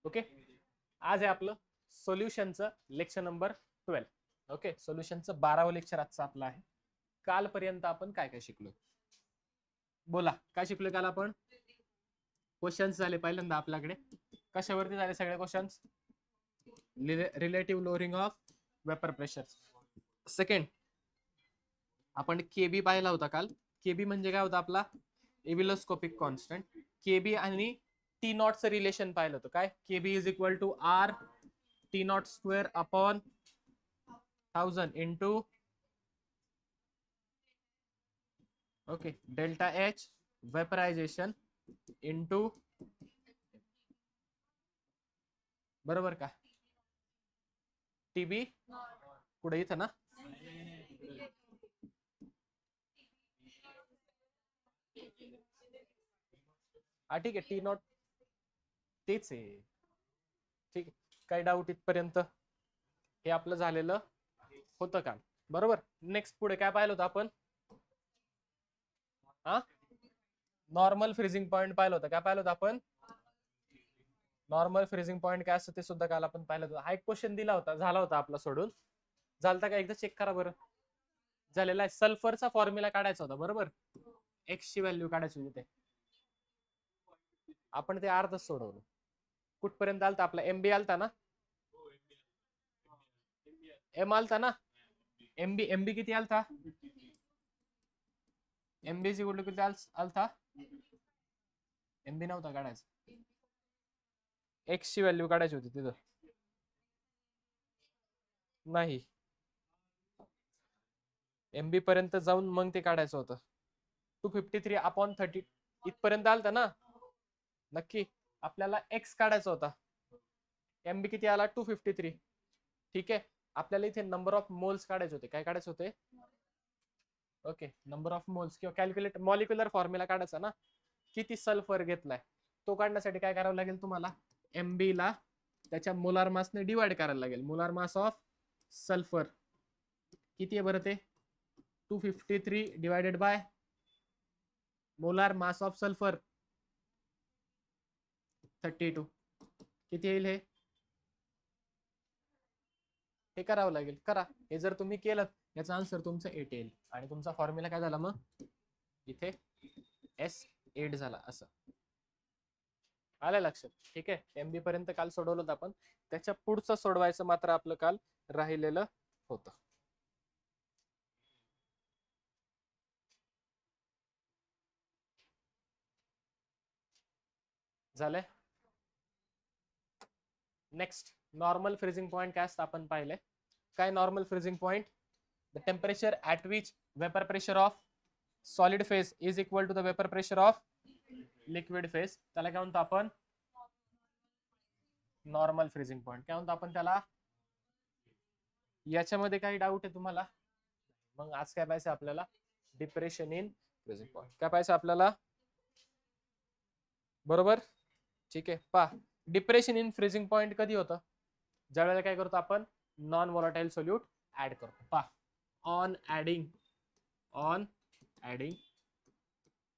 Okay, आज आहे आपलं सोल्युशनचं लेक्चर नंबर 12. ओके, सोल्युशनचं 12वं लेक्चर आजचं आपलं आहे. कालपर्यंत आपण काय काय शिकलो, बोला काय शिकलो काल आपण? क्वेश्चन्स झाले पहिल्यांदा आपल्याकडे. कशावरती झाले सगळे questions? Relative lowering of vapour pressure. Second आपण केबी पाहिला होता काल. केबी म्हणजे काय होता आपला? Ebullioscopic constant. केबी आणि टी नॉटचं रिलेशन पाहिलं होतं. काय? KB is equal to R T naught square upon 1000 into okay delta H vaporization into, बरोबर का? टीबी पुढे इथं ना, हा ठीक आहे. टी नॉट तेच आहे. ठीक आहे, काही डाऊट इथपर्यंत? हे आपलं झालेलं होतं का? बरोबर. नेक्स्ट पुढे काय पाहिलं होतं आपण? हा, नॉर्मल फ्रीजिंग पॉईंट पाहिलं होतं. काय पाहिलं होतं आपण? नॉर्मल फ्रीजिंग पॉईंट काय असतं ते सुद्धा काल आपण पाहिलं होतं. हा एक क्वेश्चन दिला होता, झाला होता आपला सोडून. झालता का? एकदा चेक करा बरं. झालेला आहे. सल्फरचा फॉर्म्युला काढायचा होता, बरोबर. एक्स ची व्हॅल्यू काढायची होती. ते आपण ते अर्धच सोडवलं. कुठपर्यंत आलता आपला? एमबी आलता ना? एम आलता ना? एमबी एमबी किती आलता? एमबी ची कुठलं किती आलता? एमबी नव्हता काढायचा, एक्स ची व्हॅल्यू काढायची होती तिथं. नाही, एमबी पर्यंत जाऊन मग ते काढायचं होतं. 253 अपॉन 30 इथपर्यंत आलता ना? नक्की. आपल्याला एक्स काढायचा होता. एमबी किती आला? 253. ठीक आहे, आपल्याला इथे नंबर ऑफ मोल्स काढायचे होते. काय काढायचे होते? ओके, नंबर ऑफ मोल्स किंवा कॅल्क्युलेट मॉलिक्युलर फॉर्म्युला काढायचा ना. किती सल्फर घेतलाय तो काढण्यासाठी काय करावं लागेल तुम्हाला? एमबी ला त्याच्या मोलार मासने डिवाइड करायला लागेल. मोलार मास ऑफ सल्फर किती आहे बरं? ते 253 divided by molar mass of sulphur 32. किती येईल हे? हे करावं लागेल. करा. हे जर तुम्ही केलं याचा आन्सर तुमचं 8 येईल. आणि तुमचा फॉर्म्युला काय झाला मग? इथे S8 झाला. असं आलं लक्षात? ठीक आहे, एमबी पर्यंत काल सोडवलं होतं आपण. त्याच्या पुढचं सोडवायचं मात्र आपलं काल राहिलेलं होतं. झालंय. नेक्स्ट नॉर्मल फ्रीजिंग पॉइंट काय असतं आपण पाहिले. काय normal freezing point? The temperature at which vapour pressure of solid phase is equal to the vapour pressure of liquid phase. त्याला काय म्हणतो आपण? Normal freezing point. काय म्हणतो आपण त्याला? याच्यामध्ये काही डाऊट आहे तुम्हाला? मग आज काय पाहिजे आपल्याला? Depression in freezing point. काय पाहिजे आपल्याला? बरोबर. ठीक आहे, पहा डिप्रेशन इन फ्रीजिंग पॉइंट कधी होतं? ज्यावेळेला काय करतो आपण? नॉन वोलाटाइल सोल्यूट ऍड करतो. पहा, on adding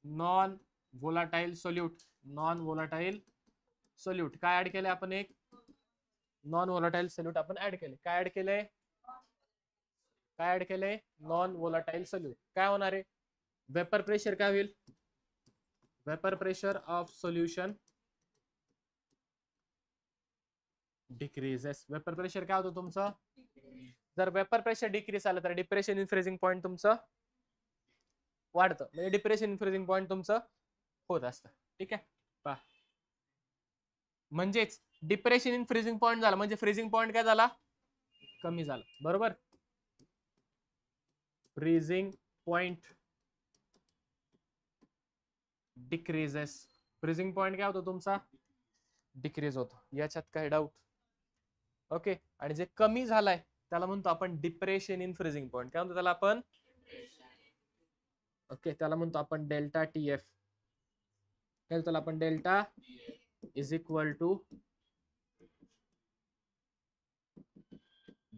non volatile solute काय ऍड केलंय आपण? एक नॉन वोलाटाइल सोल्यूट आपण ऍड केले. काय ऍड केलंय? Non volatile solute. काय होणार आहे? वेपर प्रेशर काय होईल? Vapour pressure of solution decreases. Vapour pressure काय होतं तुमचं? जर वेपर प्रेशर डिक्रीज आलं तर डिप्रेशन इन फ्रीजिंग पॉइंट तुमचं वाढतं. म्हणजे डिप्रेशन इन फ्रीजिंग पॉइंट तुमचं होत असतं. ठीक आहे, पहा म्हणजेच डिप्रेशन इन फ्रीजिंग पॉइंट झाला म्हणजे फ्रीजिंग पॉइंट काय झाला? कमी झाला. बरोबर. Freezing point decreases. Freezing point काय होतो तुमचा? डिक्रीज होतो. याच्यात काही डाऊट? ओके, आणि जे कमी झालाय त्याला म्हणतो आपण डिप्रेशन इन फ्रीजिंग पॉइंट. काय म्हणतो त्याला आपण? ओके, त्याला म्हणतो आपण डेल्टा टीएफ. त्याला आपण delta is equal to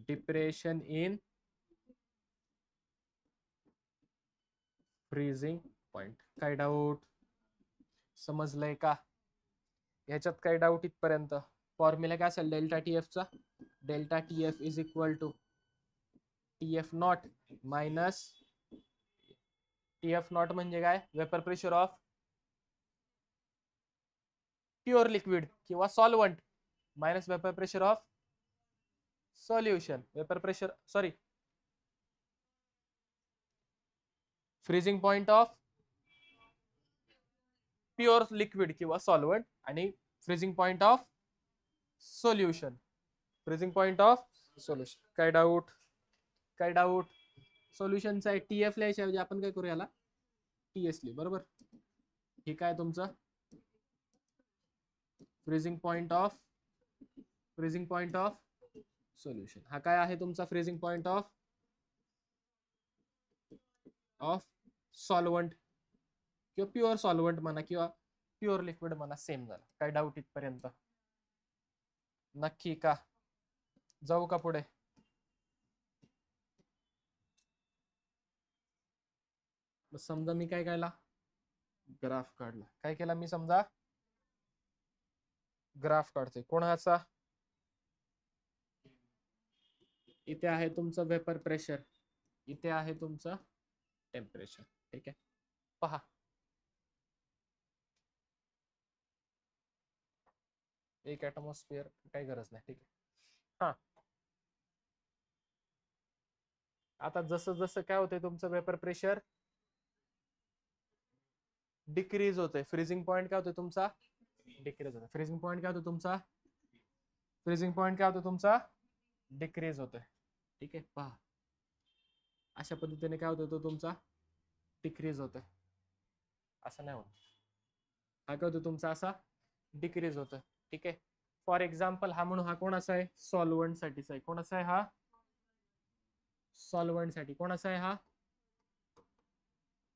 depression in freezing point. काय डाऊट? समजलंय का? ह्याच्यात काही डाऊट इथपर्यंत? फॉर्म्युला काय असेल डेल्टा टी एफचा? Delta T F is equal to T F not minus T F not म्हणजे काय? Vapour pressure of pure liquid किंवा solvent minus vapour pressure of solution. Vapour pressure sorry freezing point of pure liquid किंवा solvent आणि freezing point of solution. Freezing point of solution. काय doubt? काय doubt? सोल्युशनचा आहे T F लिहायच्या ऐवजी आपण काय करू याला टी एस लिहू. बरोबर. हे काय तुमचं फ्रीजिंग पॉइंट ऑफ सोल्युशन. हा काय आहे तुमचा फ्रीजिंग पॉइंट ऑफ सॉल्वंट किंवा प्युअर सॉल्वंट म्हणा किंवा प्युअर लिक्विड म्हणा, सेम झालं. काय डाऊट इथपर्यंत? नक्की का? जाऊ का पुढे? समजा मी काय केला? ग्राफ काढला. काय केला मी? समजा ग्राफ काढतोय. कोणाचा? इथे आहे तुमचं वेपर प्रेशर, इथे आहे तुमचं टेम्परेचर. ठीक आहे, पहा. एक ऍटमॉस्फिअर काही गरज नाही. ठीक आहे. हा, आता जसं जसं काय होतंय तुमचं वेपर प्रेशर डिक्रीज होतंय, फ्रीजिंग पॉइंट काय होतोय तुमचा? डिक्रीज होतोय. फ्रीजिंग पॉइंट काय होतो तुमचा? फ्रीजिंग पॉइंट काय होतो तुमचा? डिक्रीज होतोय. ठीक आहे, पहा अशा पद्धतीने काय होतं तो तुमचा डिक्रीज होतोय. असं नाही होत. हा काय होतो तुमचा असा डिक्रीज होतोय. ठीक आहे. फॉर एक्झाम्पल हा म्हणून हा कोण असा आहे? सॉल्वंट साठीचा आहे. कोण असा आहे हा? सॉल्वंट साठी. कोण असा आहे हा?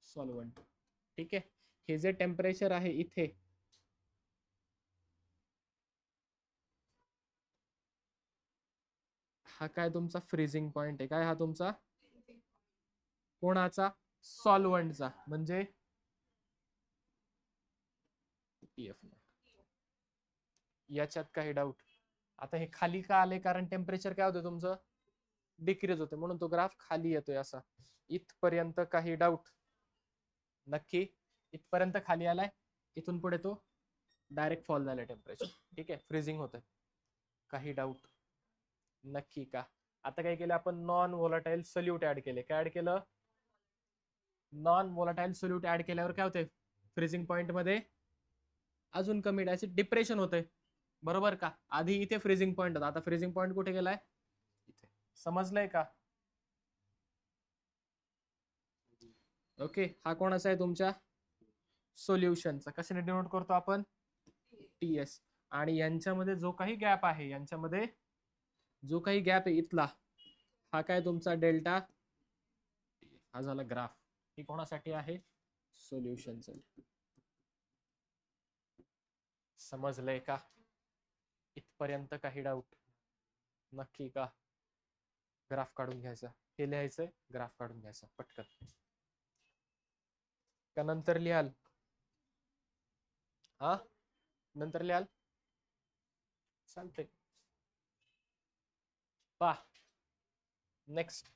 सॉल्वंट. ठीक आहे. हे जे टेम्परेचर आहे इथे, हा काय तुमचा फ्रीजिंग पॉइंट आहे. काय हा तुमचा? कोणाचा? सॉल्वंटचा. म्हणजे याच्यात काही डाऊट? आता हे खाली का आले? कारण टेम्परेचर काय होतं तुमचं? डिक्रीज होते, म्हणून तो ग्राफ खाली येतोय असा. इथपर्यंत काही डाऊट? नक्की इथपर्यंत खाली आलाय. इथून पुढे तो डायरेक्ट फॉल झालाय टेम्परेचर. ठीक आहे, फ्रीजिंग होतंय. काही डाऊट? नक्की का? आता काय केलं आपण? नॉन व्होलाटाईल सोल्यूट ऍड केले. काय ऍड केलं? नॉन व्होलाटाईल सोल्यूट ऍड केल्यावर काय होतंय? फ्रीजिंग पॉइंट मध्ये अजून कमी डिप्रेशन होतंय. बरोबर का? आधी इथे फ्रीजिंग पॉइंट होता, आता फ्रीजिंग पॉइंट कुठे गेलाय? इथे. समजलंय का? ओके. हा कोणाचा आहे तुमच्या? सोल्युशनचा. कशाने डिनोट करतो आपण? T S. आणि यांच्यामध्ये जो काही गॅप आहे, यांच्यामध्ये जो काही गॅप आहे इथला, हा काय तुमचा डेल्टा. हा झाला ग्राफ. ही कोणासाठी आहे? सोल्युशनचा. समजलंय का? इथपर्यंत काही डाऊट? नक्की का? ग्राफ काढून घ्यायचा. हे लिहायचंय, ग्राफ काढून घ्यायचा पटकन. का नंतर लिहाल? हा, नंतर लिहाल? चालतंय. पहा नेक्स्ट,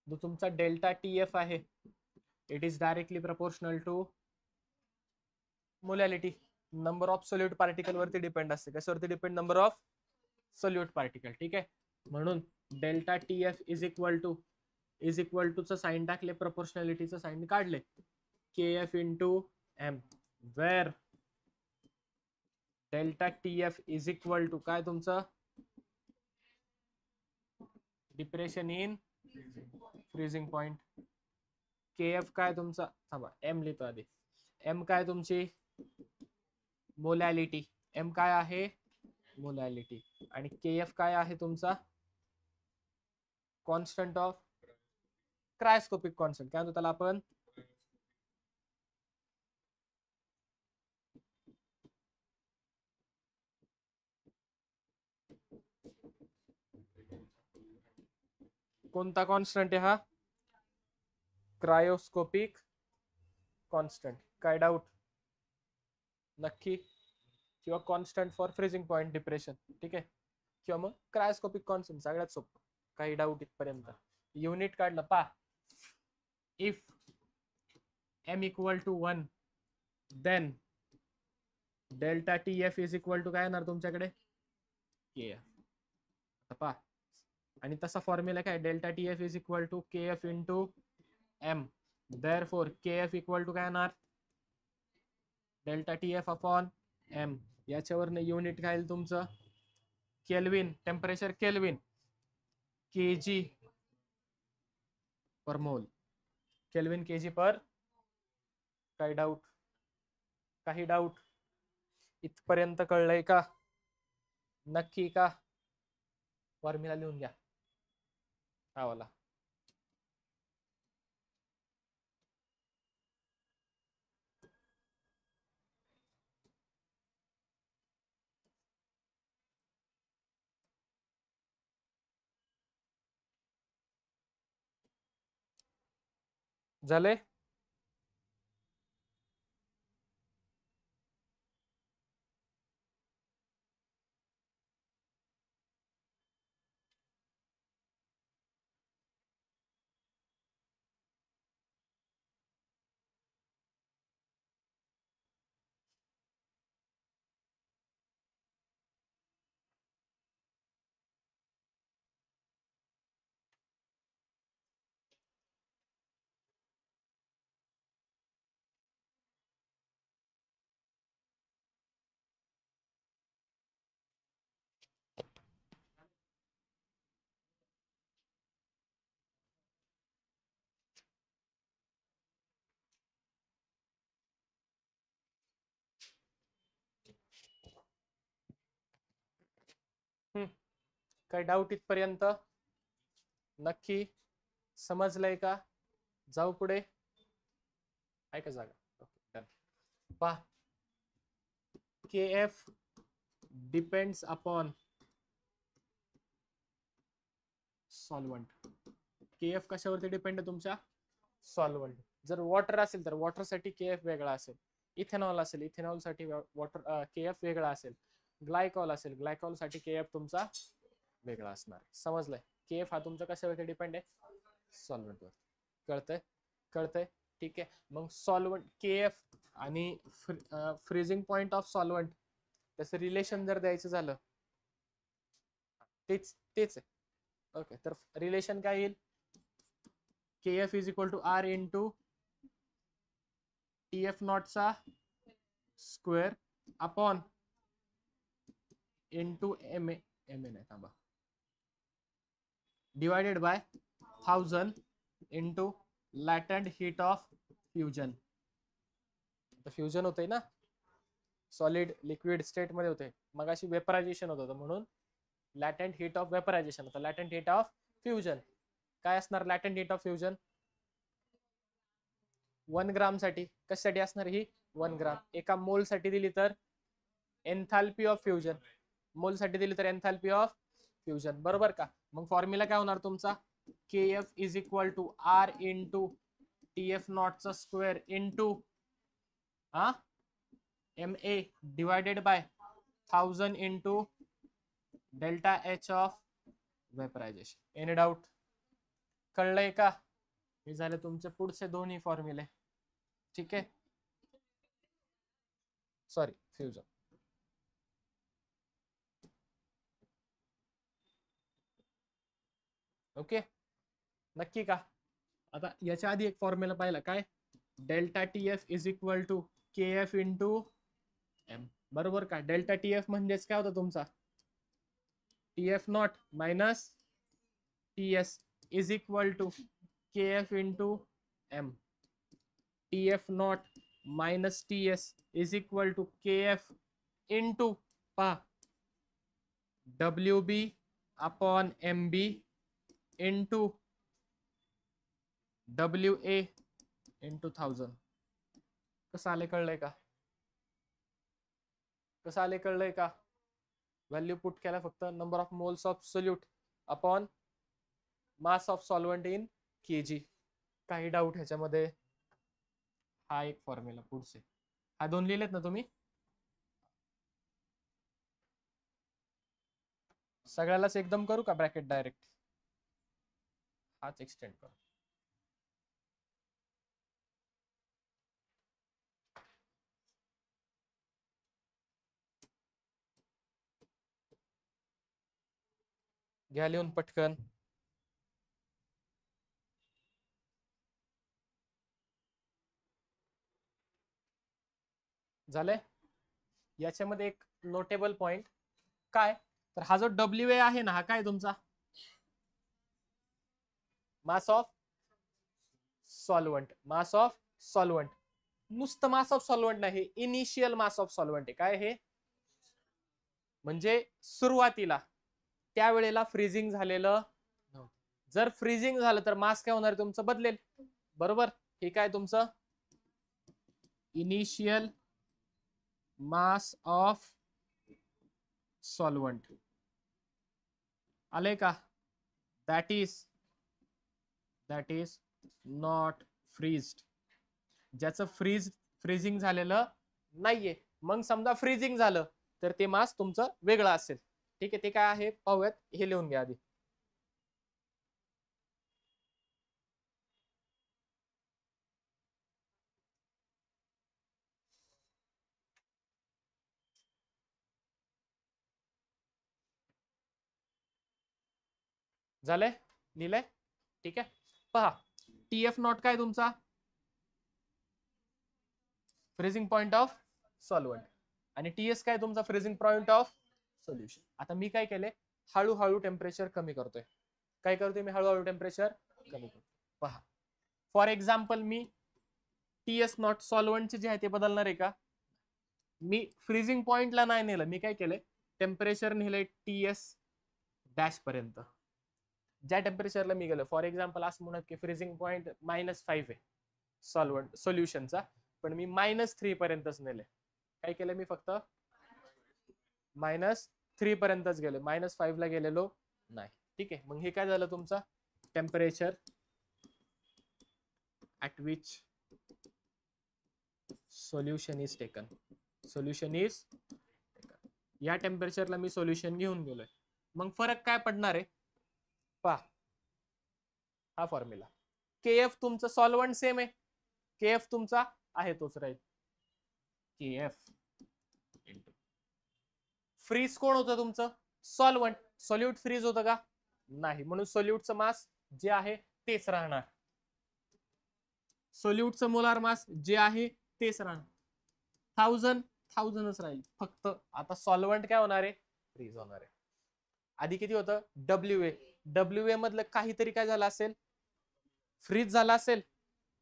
जो तुमचा डेल्टा टी एफ आहे, it is directly proportional to molality. Number of solute particle वरती डिपेंड असते. कशावरती depend? Number of solute particle. ठीक आहे, म्हणून delta T F is equal to चं साइन टाकले, प्रपोर्शनॅलिटीचं साइन काढले, K F into M, where delta T F is equal to काय तुमचं? Depression in freezing point. K F काय तुमचा? थांबा, एम लिहितो आधी. एम काय तुमची? मोलॅलिटी. एम काय आहे? मोलॅलिटी. आणि के एफ काय आहे तुमचा? Constant of cryoscopic constant. काय म्हणतो त्याला आपण? कोणता कॉन्स्टंट आहे हा? Cryoscopic constant. काय डाऊट? नक्की किंवा constant for freezing point depression, ठीक आहे, किंवा मग क्रायोस्कोपिक कॉन्स्टंट, सगळ्यात सोपं. काही डाऊट इथपर्यंत? युनिट काढलं पा. If m equal to 1 then delta T F is equal to काय येणार तुमच्याकडे? K F. पा, आणि तसा फॉर्म्युला काय? Delta T F is equal to K F into M. Therefore K F equal to काय येणार? Delta T F upon M. याच्यावरनं युनिट काय येईल तुमचं? Kelvin, temperature kelvin, K G per mole. Kelvin K G per. काही doubt? काही doubt इथपर्यंत कळलंय का? नक्की का? फॉर्म्युला लिहून घ्या हा वाला. झाले? काही डाऊट इथपर्यंत? नक्की समजलंय का? जाऊ पुढे? आहे का जागा? पहा, के एफ डिपेंड्स अपॉन सॉल्वंट. के एफ कशावरती डिपेंड आहे तुमच्या? सॉल्वंट. जर वॉटर असेल तर वॉटर साठी के एफ वेगळा असेल. इथेनॉल असेल, इथेनॉल साठी वॉटर के एफ वेगळा असेल. ग्लायकॉल असेल, ग्लायकॉल साठी के एफ तुमचा वेगळा असणार. समजलंय? के एफ हा तुमचा कशावरती डिपेंड आहे? सॉल्वंटवर. कळतंय? कळतंय? ठीक आहे. मग सॉल्वंट के एफ आणि फ्रीजिंग पॉइंट ऑफ सॉल्वंट त्याचं रिलेशन जर द्यायचं झालं, तेच तेच आहे. ओके, तर रिलेशन काय येईल? K F is equal to R into T F नॉटचा square upon into M A, M A नाही थांबा, divided by 1000 into latent heat of fusion. Fusion होतंय ना, सॉलिड लिक्विड स्टेट मध्ये होते, मग अशी वेपरायझेशन होत होतं, म्हणून लॅटंट हीट ऑफ वेपरायझेशन होतं. लॅटंट हीट ऑफ फ्युजन काय असणार? लॅटंट हीट ऑफ फ्युजन 1 ग्राम साठी. कशासाठी असणार ही? 1 ग्राम. एका मोल साठी दिली तर एन्थाल्पी ऑफ फ्युजन, मोल साठी दिली तर एन्थाल्पी ऑफ फ्युजन. बरोबर का? मग फॉर्म्युला काय होणार तुमचा? K F is equal to R into T F नॉटचा square into M A divided by 1000 into delta H of vaporisation. Any doubt? कळलंय का? हे झाले तुमचे पुढचे दोन्ही फॉर्म्युले. ठीक आहे, सॉरी फ्युजन. ओके, नक्की का? आता याच्या आधी एक फॉर्म्युला पाहिला काय? Delta T F is equal to K F into M. बरोबर का? डेल्टा टी एफ म्हणजेच काय होतं तुमचा? T F not minus T S is equal to K F into M. T F not minus T S is equal to K F into पा W B upon M B into W A into 1000. कसं आले? कळलंय का? कसं आले? कळलंय का? Value put केला फक्त number of moles of solute upon mass of solvent in KG. काही डाऊट ह्याच्यामध्ये? हा एक फॉर्म्युला पुढचे. हा दोन लिहिलेत ना तुम्ही? सगळ्यालाच एकदम करू का ब्रॅकेट डायरेक्ट? हाच एक्सटेंड करू. घ्या लिहून पटकन. झालंय. याच्यामध्ये एक नोटेबल पॉइंट काय, तर हा जो डब्ल्यू ए आहे ना, हा काय तुमचा mass of solvent. Mass of solvent, नुसतं मास ऑफ सॉल्व्हंट नाही, इनिशियल मास ऑफ सॉल्व्हंट आहे. काय हे, म्हणजे सुरुवातीला त्यावेळेला फ्रीजिंग झालेलं. जर फ्रीजिंग झालं तर मास काय होणार तुमचं, बदलेल. बरोबर. हे काय तुमचं इनिशियल मास ऑफ सॉल्व्हंट आले का? That is not freezed. ज्याचं फ्रीजिंग झालेलं नाहीये. मग समजा फ्रीजिंग झालं तर ते मास तुमचं वेगळं असेल. ठीक आहे, ते काय आहे पाहूयात. हे लिहून घ्या आधी. झालंय, लिहिलंय. ठीक आहे, पहा. टीएफ नॉट काय तुमचा फ्रीजिंग पॉइंट ऑफ सॉल्व्हंट, आणि टीएस काय तुमचा फ्रीजिंग पॉइंट ऑफ सोल्युशन. आता मी काय केलंय, हळूहळू टेम्परेचर कमी करतोय. काय करतोय मी, हळूहळू टेम्परेचर कमी करतो. पहा, फॉर एक्झाम्पल मी टीएस नॉट सॉल्व्हंटचे जे आहे ते बदलणार आहे का? मी फ्रीजिंग पॉइंटला नाही नेलं, मी काय केलंय टेम्परेचर नेलंय टीएस डॅश पर्यंत. ज्या टेम्परेचरला मी गेलो, फॉर एक्झाम्पल असं म्हणत की फ्रीजिंग पॉइंट -5 आहे सॉल्व्हंट सोल्युशनचा, पण मी -3 पर्यंतच नेले. काय केलं मी, फक्त -3 पर्यंतच गेलो, -5 ला गेलेलो नाही. ठीक आहे, मग हे काय झालं तुमचा temperature at which solution is taken. Solution is taken, या टेम्परेचरला मी सोल्युशन घेऊन गेलोय. मग फरक काय पडणार आहे पहा, हा फॉर्म्युला. केएफ तुमचं सॉल्व्हंट सेम आहे, केएफ तुमचा आहे तोच राहील. केएफ फ्रीज कोण होतं तुमचं, सॉल्व्हंट. सॉल्यूट फ्रीज होतं का, नाही, म्हणून सोल्यूटचं मास जे आहे तेच राहणार. सोल्यूटचं मोलार मास जे आहे तेच राहणार, 1000च राहील फक्त. आता सॉल्व्हंट काय होणार आहे, फ्रीज होणार आहे. आधी किती होतं, डब्ल्यू ए मधलं काहीतरी काय झालं असेल, फ्रीज झाला असेल.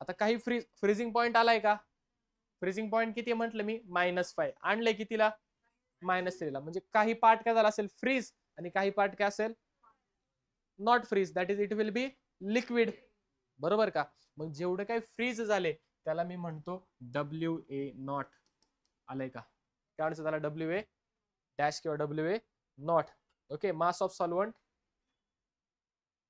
आता काही फ्रीजिंग पॉइंट आलाय का, फ्रीजिंग पॉइंट किती म्हटलं मी, -5 आणलंय कितीला, -3 ला. म्हणजे काही पार्ट काय झाला असेल फ्रीज, आणि काही पार्ट काय असेल not freeze, that is it will be liquid. बरोबर का? मग जेवढे काही फ्रीज झाले त्याला मी म्हणतो डब्ल्यू ए नॉट. आलंय का, काय म्हणतो त्याला, डब्ल्यू ए डॅश किंवा W A not. Okay, mass of solvent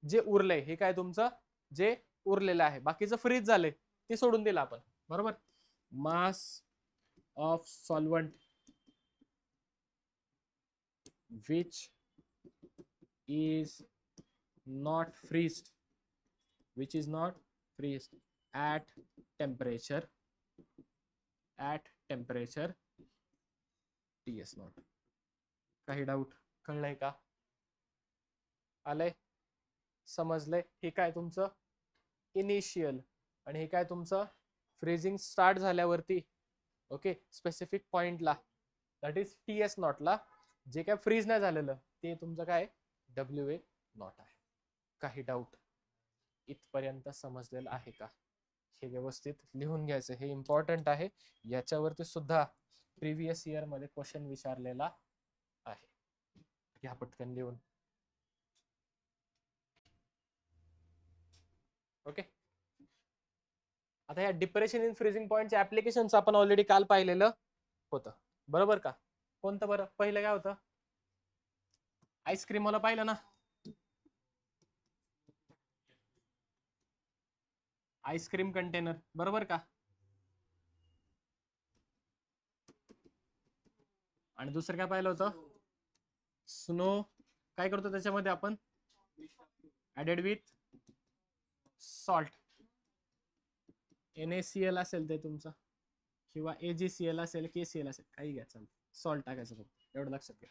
जे उरलंय हे काय तुमचं, जे उरलेलं आहे, बाकीचं फ्रीज झाले ते सोडून दिलं आपण. बरोबर, mass of solvent which is not freezed, which is not freezed at temperature ts not. काही डाऊट, कळलंय का, आलंय, समजलंय. हे काय तुमचं इनिशियल, आणि हे काय तुमचं फ्रीजिंग स्टार्ट झाल्यावरती. ओके, स्पेसिफिक पॉइंटला दॅट इज टीएस नॉटला जे काय फ्रीज नाही झालेलं ते तुमचं काय डब्ल्यू ए नॉट आहे. काही डाऊट, इथपर्यंत समजलेलं आहे का? हे व्यवस्थित लिहून घ्यायचं, हे इम्पॉर्टंट आहे. याच्यावरती सुद्धा प्रिव्हियस इयर मध्ये क्वेश्चन विचारलेला आहे. घ्या पटकन लिहून. ओके, आता या डिप्रेशन इन फ्रीजिंग पॉइंटचे ऍप्लिकेशन आपण ऑलरेडी काल पाहिलेलं होतं. बरोबर का? कोणतं बरं, पहिलं काय होतं, आईस्क्रीम मला पाहिलं ना, आईस्क्रीम कंटेनर. बरोबर का? आणि दुसरं काय पाहिलं होतं, स्नो काय करतो त्याच्यामध्ये आपण ऍडेड विथ सॉल्ट, NaCl असेल ते तुमचं किंवा AgCl असेल, KCl असेल, काही घ्या चालेल, सॉल्ट टाकायचं फक्त, एवढं लक्षात घ्या.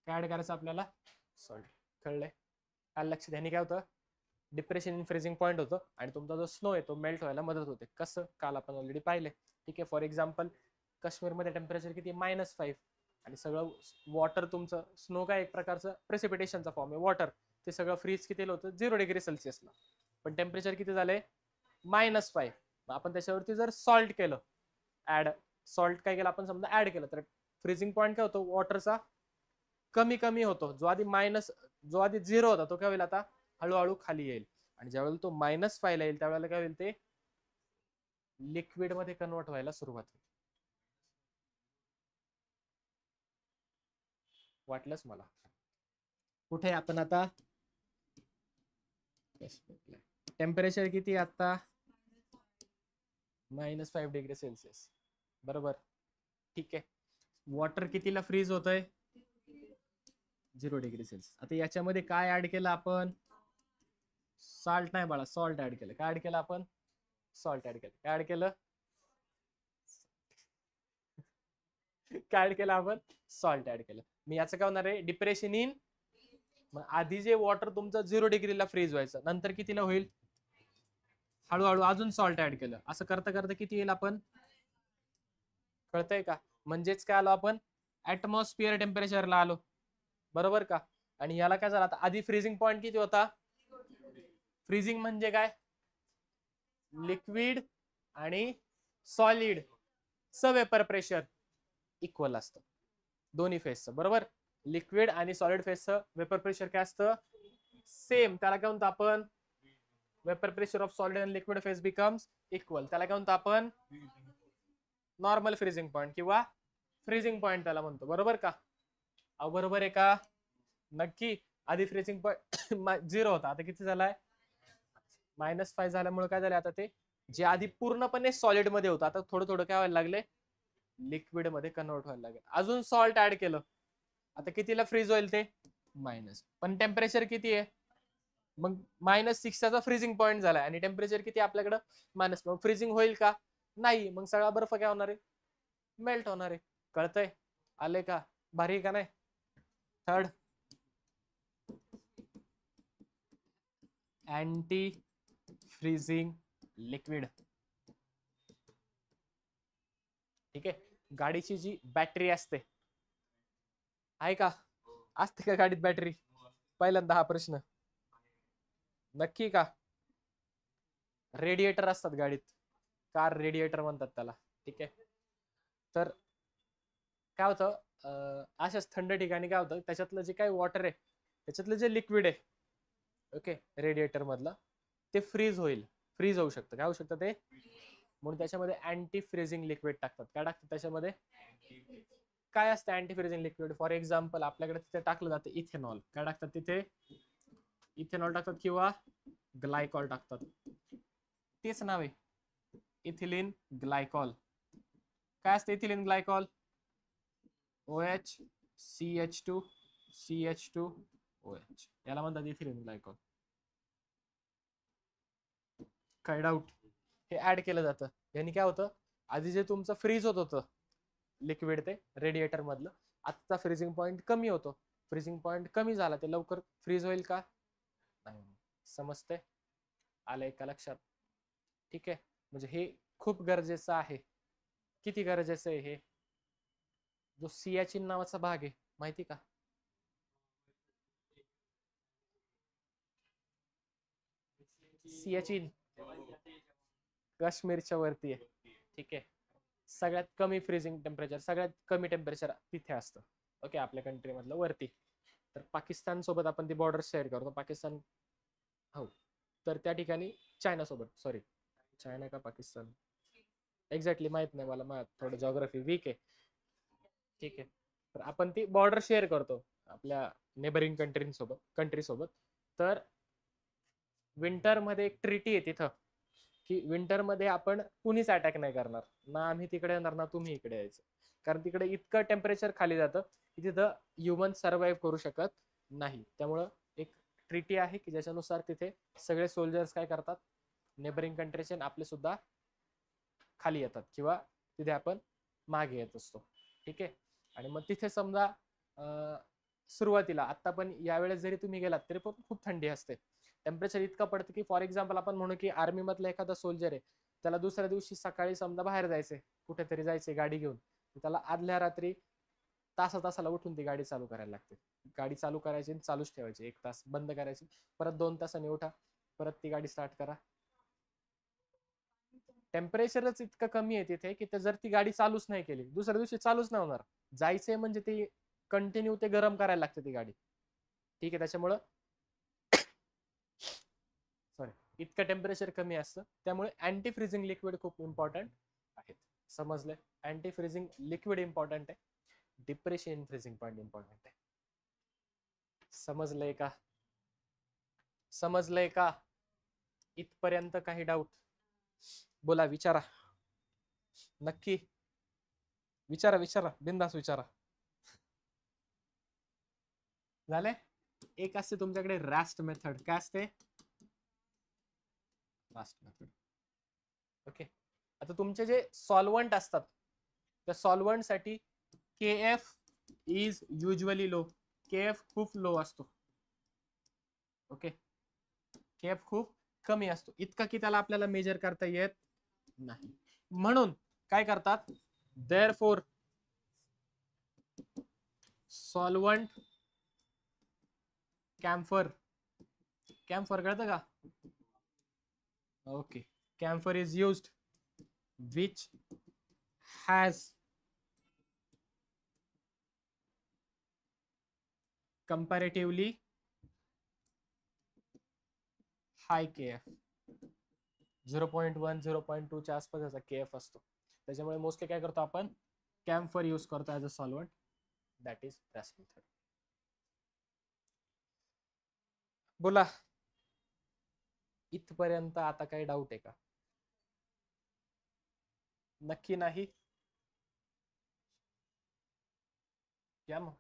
काय ऍड करायचं आपल्याला, सॉल्ट. कळलंय? काय लक्षात, ह्याने काय होतं, डिप्रेशन इन फ्रीजिंग पॉईंट होतं आणि तुमचा जो स्नो आहे तो मेल्ट व्हायला मदत होते. कसं, काल आपण ऑलरेडी पाहिले. ठीक आहे, फॉर एक्झाम्पल काश्मीरमध्ये टेम्परेचर किती, -5 आणि सगळं वॉटर तुमचं, स्नो काय एक प्रकारचं प्रेसिपिटेशनचा फॉर्म आहे, वॉटर, ते सगळं फ्रीज किती होतं 0 डिग्री सेल्सिअसला, पण टेम्परेचर किती झालंय -5. आपण त्याच्यावरती जर सॉल्ट केलं ऍड, सॉल्ट काय केलं आपण, समजा ऍड केलं तर फ्रीजिंग पॉईंट काय होतो वॉटरचा कमी कमी होतो. जो आधी 0 होता तो काय होईल आता हळूहळू खाली येईल आणि ज्यावेळेला तो -5 ला येईल त्यावेळेला काय होईल, ते लिक्विड मध्ये कन्वर्ट व्हायला सुरुवात होईल. वाटलंच मला. कुठे आपण आता, टेम्परेचर किती आता -5 डिग्री सेल्सिअस, बरोबर. ठीक आहे, वॉटर कितीला फ्रीज होतंय 0 डिग्री सेल्सिअस. आता याच्यामध्ये काय ऍड केलं आपण, सॉल्ट नाही बाळा, सॉल्ट ऍड केलं. काय ऍड केलं आपण, सॉल्ट ऍड केलं. काय ऍड केलं, काय ऍड केलं आपण, सॉल्ट ऍड केलं. मी याचं काय होणार आहे, डिप्रेशन इन, मग आधी जे वॉटर तुमचं 0 डिग्रीला फ्रीज व्हायचं, नंतर कितीला होईल, हळूहळू अजून सॉल्ट ऍड केलं, असं करता करता किती येईल आपण, कळतंय का. म्हणजेच काय आलो आपण, ऍटमॉस्फिअर टेम्परेचरला आलो, बरोबर का. आणि याला काय झालं, आता आधी फ्रीजिंग पॉईंट किती होता, फ्रीजिंग म्हणजे काय, लिक्विड आणि सॉलिड च वेपर प्रेशर इक्वल असतं दोन्ही फेजचं, बरोबर. लिक्विड आणि सॉलिड फेजचं वेपर प्रेशर काय असतं, सेम. त्याला काय म्हणतो आपण, vapour pressure of solid and liquid phase becomes equal. त्याला काय म्हणतो आपण, नॉर्मल फ्रीजिंग पॉईंट किंवा फ्रीजिंग पॉईंट त्याला म्हणतो, बरोबर का. बरोबर आहे का, नक्की. आधी फ्रीजिंग पॉईंट 0 होता, आता किती झालाय -5 झाल्यामुळे काय झालं, आता ते जे आधी पूर्णपणे सॉलिड मध्ये होतं आता थोडं थोडं काय व्हायला लागले, लिक्विड मध्ये कन्वर्ट व्हायला लागले. अजून सॉल्ट ऍड केलं, आता कितीला फ्रीज होईल ते मायनस, पण टेम्परेचर किती आहे, मग -6 त्याचा फ्रीजिंग पॉईंट झालाय आणि टेम्परेचर किती आपल्याकडं मायनस, मग फ्रीजिंग होईल का, नाही. मग सगळा बर्फ काय होणार आहे, मेल्ट होणार आहे. कळतंय, आले का, भारी का नाही. Third, anti freezing liquid. ठीक आहे, गाडीची जी बॅटरी असते, आहे का, असते का गाडीत बॅटरी, पहिल्यांदा हा प्रश्न, नक्की का. रेडिएटर असतात गाडीत, कार रेडिएटर म्हणतात त्याला. ठीक आहे, तर काय होतं, अशाच थंड ठिकाणी काय होतं, त्याच्यातलं जे काही वॉटर आहे, त्याच्यातलं जे लिक्विड आहे, ओके, रेडिएटर मधलं, ते फ्रीज होऊ शकतं. काय होऊ शकतं ते, म्हणून त्याच्यामध्ये अँटी फ्रीजिंग लिक्विड टाकतात. काय टाकतात त्याच्यामध्ये, काय असतं anti freezing liquid, for example आपल्याकडे तिथे टाकलं जातं इथेनॉल. काय टाकतात तिथे, इथेनॉल टाकतात किंवा ग्लायकॉल टाकतात. तेच नाव आहे, इथिलीन ग्लायकॉल. काय असतं ethylene glycol, OH CH2 CH2 OH, याला म्हणतात इथिलीन ग्लायकॉल. काय डाऊट, हे ऍड केलं जातं. यांनी काय होतं, आधी जे तुमचं फ्रीज होत होतं लिक्विड ते रेडिएटर मधलं, आजचा फ्रीजिंग पॉईंट कमी होतो. फ्रीजिंग पॉईंट कमी झाला, ते लवकर फ्रीज होईल का, नाही. समजते, आलंय का लक्षात. ठीक आहे, म्हणजे हे खूप गरजेचं आहे. किती गरजेचं आहे हे, जो सियाचीन नावाचा भाग आहे माहिती का, सियाचीन काश्मीरच्या वरती आहे. ठीक आहे, सगळ्यात कमी फ्रीजिंग टेम्परेचर, सगळ्यात कमी टेम्परेचर तिथे असतं. ओके, आपल्या कंट्री मधलं वरती. तर पाकिस्तान सोबत आपण ती बॉर्डर शेअर करतो, पाकिस्तान, हो, तर त्या ठिकाणी चायना सोबत, सॉरी चायना का पाकिस्तान, एक्झॅक्टली माहित नाही मला, थोडं जॉग्राफी वीक आहे. ठीक आहे, तर आपण ती बॉर्डर शेअर करतो आपल्या नेबरिंग कंट्री सोबत. तर विंटर मध्ये एक ट्रिटी आहे तिथं, की विंटर मध्ये आपण कुणीच अटॅक नाही करणार, ना आम्ही तिकडे येणार ना तुम्ही इकडे यायचं, कारण तिकडे इतकं टेम्परेचर खाली जातं की तिथं ह्युमन सर्व्हाइव्ह करू शकत नाही. त्यामुळं एक ट्रिटी आहे की ज्याच्यानुसार तिथे सगळे सोल्जर्स काय करतात, नेबरिंग कंट्रीचे आपले सुद्धा खाली येतात किंवा तिथे आपण मागे येत असतो. ठीक आहे. आणि मग तिथे समजा सुरुवातीला आता पण यावेळेस जरी तुम्ही गेलात तरी पण खूप थंडी असते. टेम्परेचर इतकं पडतं की फॉर एक्झाम्पल आपण म्हणू की आर्मी मधला एखादा सोल्जर आहे, त्याला दुसऱ्या दिवशी सकाळी समजा बाहेर जायचंय, कुठेतरी जायचंय गाडी घेऊन, त्याला आदल्या रात्री तासाला उठून ती गाडी चालू करायला लागते. गाडी चालू करायची आणि चालूच ठेवायची, 1 तास बंद करायची, परत 2 तासांनी उठा, परत ती गाडी स्टार्ट करा. टेम्परेचरच इतकं कमी आहे तिथे की जर ती गाडी चालूच नाही केली दुसऱ्या दिवशी चालूच नाही होणार. जायचंय म्हणजे ती कंटिन्यू ते गरम करायला लागते ती गाडी. ठीक आहे. त्याच्यामुळं सॉरी, इतकं टेम्परेचर कमी असतं. त्यामुळे अँटी फ्रीजिंग लिक्विड खूप इम्पॉर्टंट आहेत. समजलंय? अँटी फ्रीजिंग लिक्विड इम्पॉर्टंट आहे, डिप्रेशन फ्रीजिंग पॉइंट इम्पॉर्टंट आहे. समजलंय का? समजलंय का? इथपर्यंत काही डाऊट? बोला, विचारा, नक्की विचारा, विचारा, बिंदास विचारा. झाले? एक असते तुमच्याकडे रास्ट मेथड. काय असते? Rust method. ओके. आता तुमचे जे सॉल्वंट असतात त्या सॉल्वंट साठी KF is usually low. KF खूप लो असतो. ओके. KF खूप कमी असतो, इतका की त्याला आपल्याला मेजर करता येत नाही. म्हणून काय करतात, देअरफॉर सॉल्वंट कॅम्फर. कॅम्फर कळतं का? Okay. Camphor is used which has comparatively high KF. 0.1 0.2 च्या आसपास याचा KF असतो. त्याच्यामुळे मोस्टली काय करतो आपण, कॅम्फर यूज करतो as a solvent. That is Rust method. बोला, इथपर्यंत आता काही डाऊट आहे का? नक्की नाही? या मग.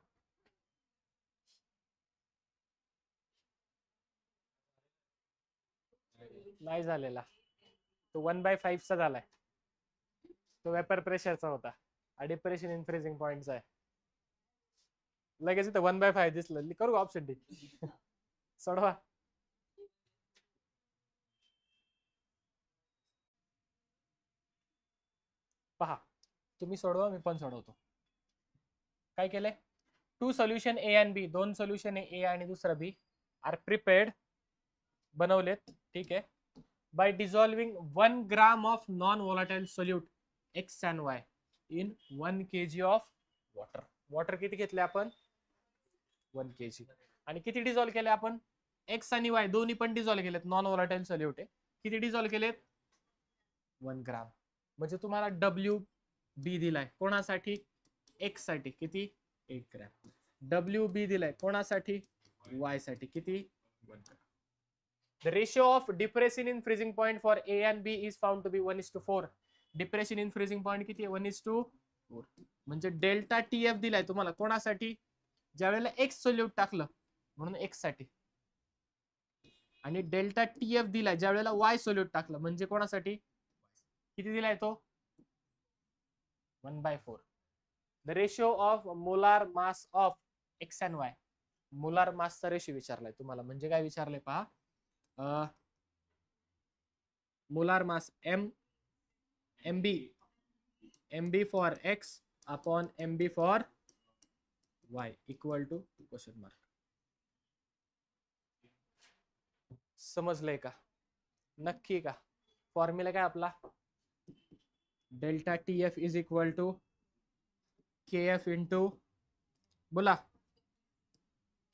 नाही झालेला तो 1/5 चा झालाय. तो वेपर प्रेशरचा होता, डिप्रेशन इन फ्रीजिंग पॉइंटचा आहे. लगेच इथं 1/5 दिसलं, करू ऑप्शन डी. सोडवा. पहा, तुम्ही सोडवा, मी पण सोडवतो. काय केलंय, 2 solution A and B, 2 solution A आणि दुसरा बी आर प्रिपेअर्ड, बनवलेत. ठीक आहे. By dissolving 1 gram of non volatile solute X and Y in 1 kg of water. Water किती घेतले आपण? 1 kg. आणि किती डिझॉल्व केले आपण? एक्स आणि वाय दोन्ही पण डिझॉल्व केलेत, नॉन व्होलाटाइल सोल्यूट आहे. किती डिझॉल्व केलेत? 1 ग्राम. म्हणजे तुम्हाला WB दिलाय कोणासाठी? एक्स साठी. किती? 1 ग्रॅम. WB दिलाय कोणासाठी? वाय साठी. किती? 1 gram. The ratio of depression in freezing point for A and B is found to be 1:4. Depression in freezing point किती? 1:4. म्हणजे डेल्टा TF दिलाय तुम्हाला कोणासाठी? ज्या वेळेला एक्स सोल्यूट टाकलं म्हणून एक्स साठी, आणि डेल्टा TF दिलाय ज्या वेळेला वाय सोल्यूट टाकलं म्हणजे कोणासाठी? किती दिलाय तो? 1/4. The ratio of molar mass of X and Y. Molar मासचा रेशिओ विचारलाय तुम्हाला. म्हणजे काय विचारलंय पहा, molar mass MB for X upon MB for Y equal to question mark. समजलंय का? नक्की का? फॉर्म्युला काय आपला? Delta TF is equal to KF into, बोला,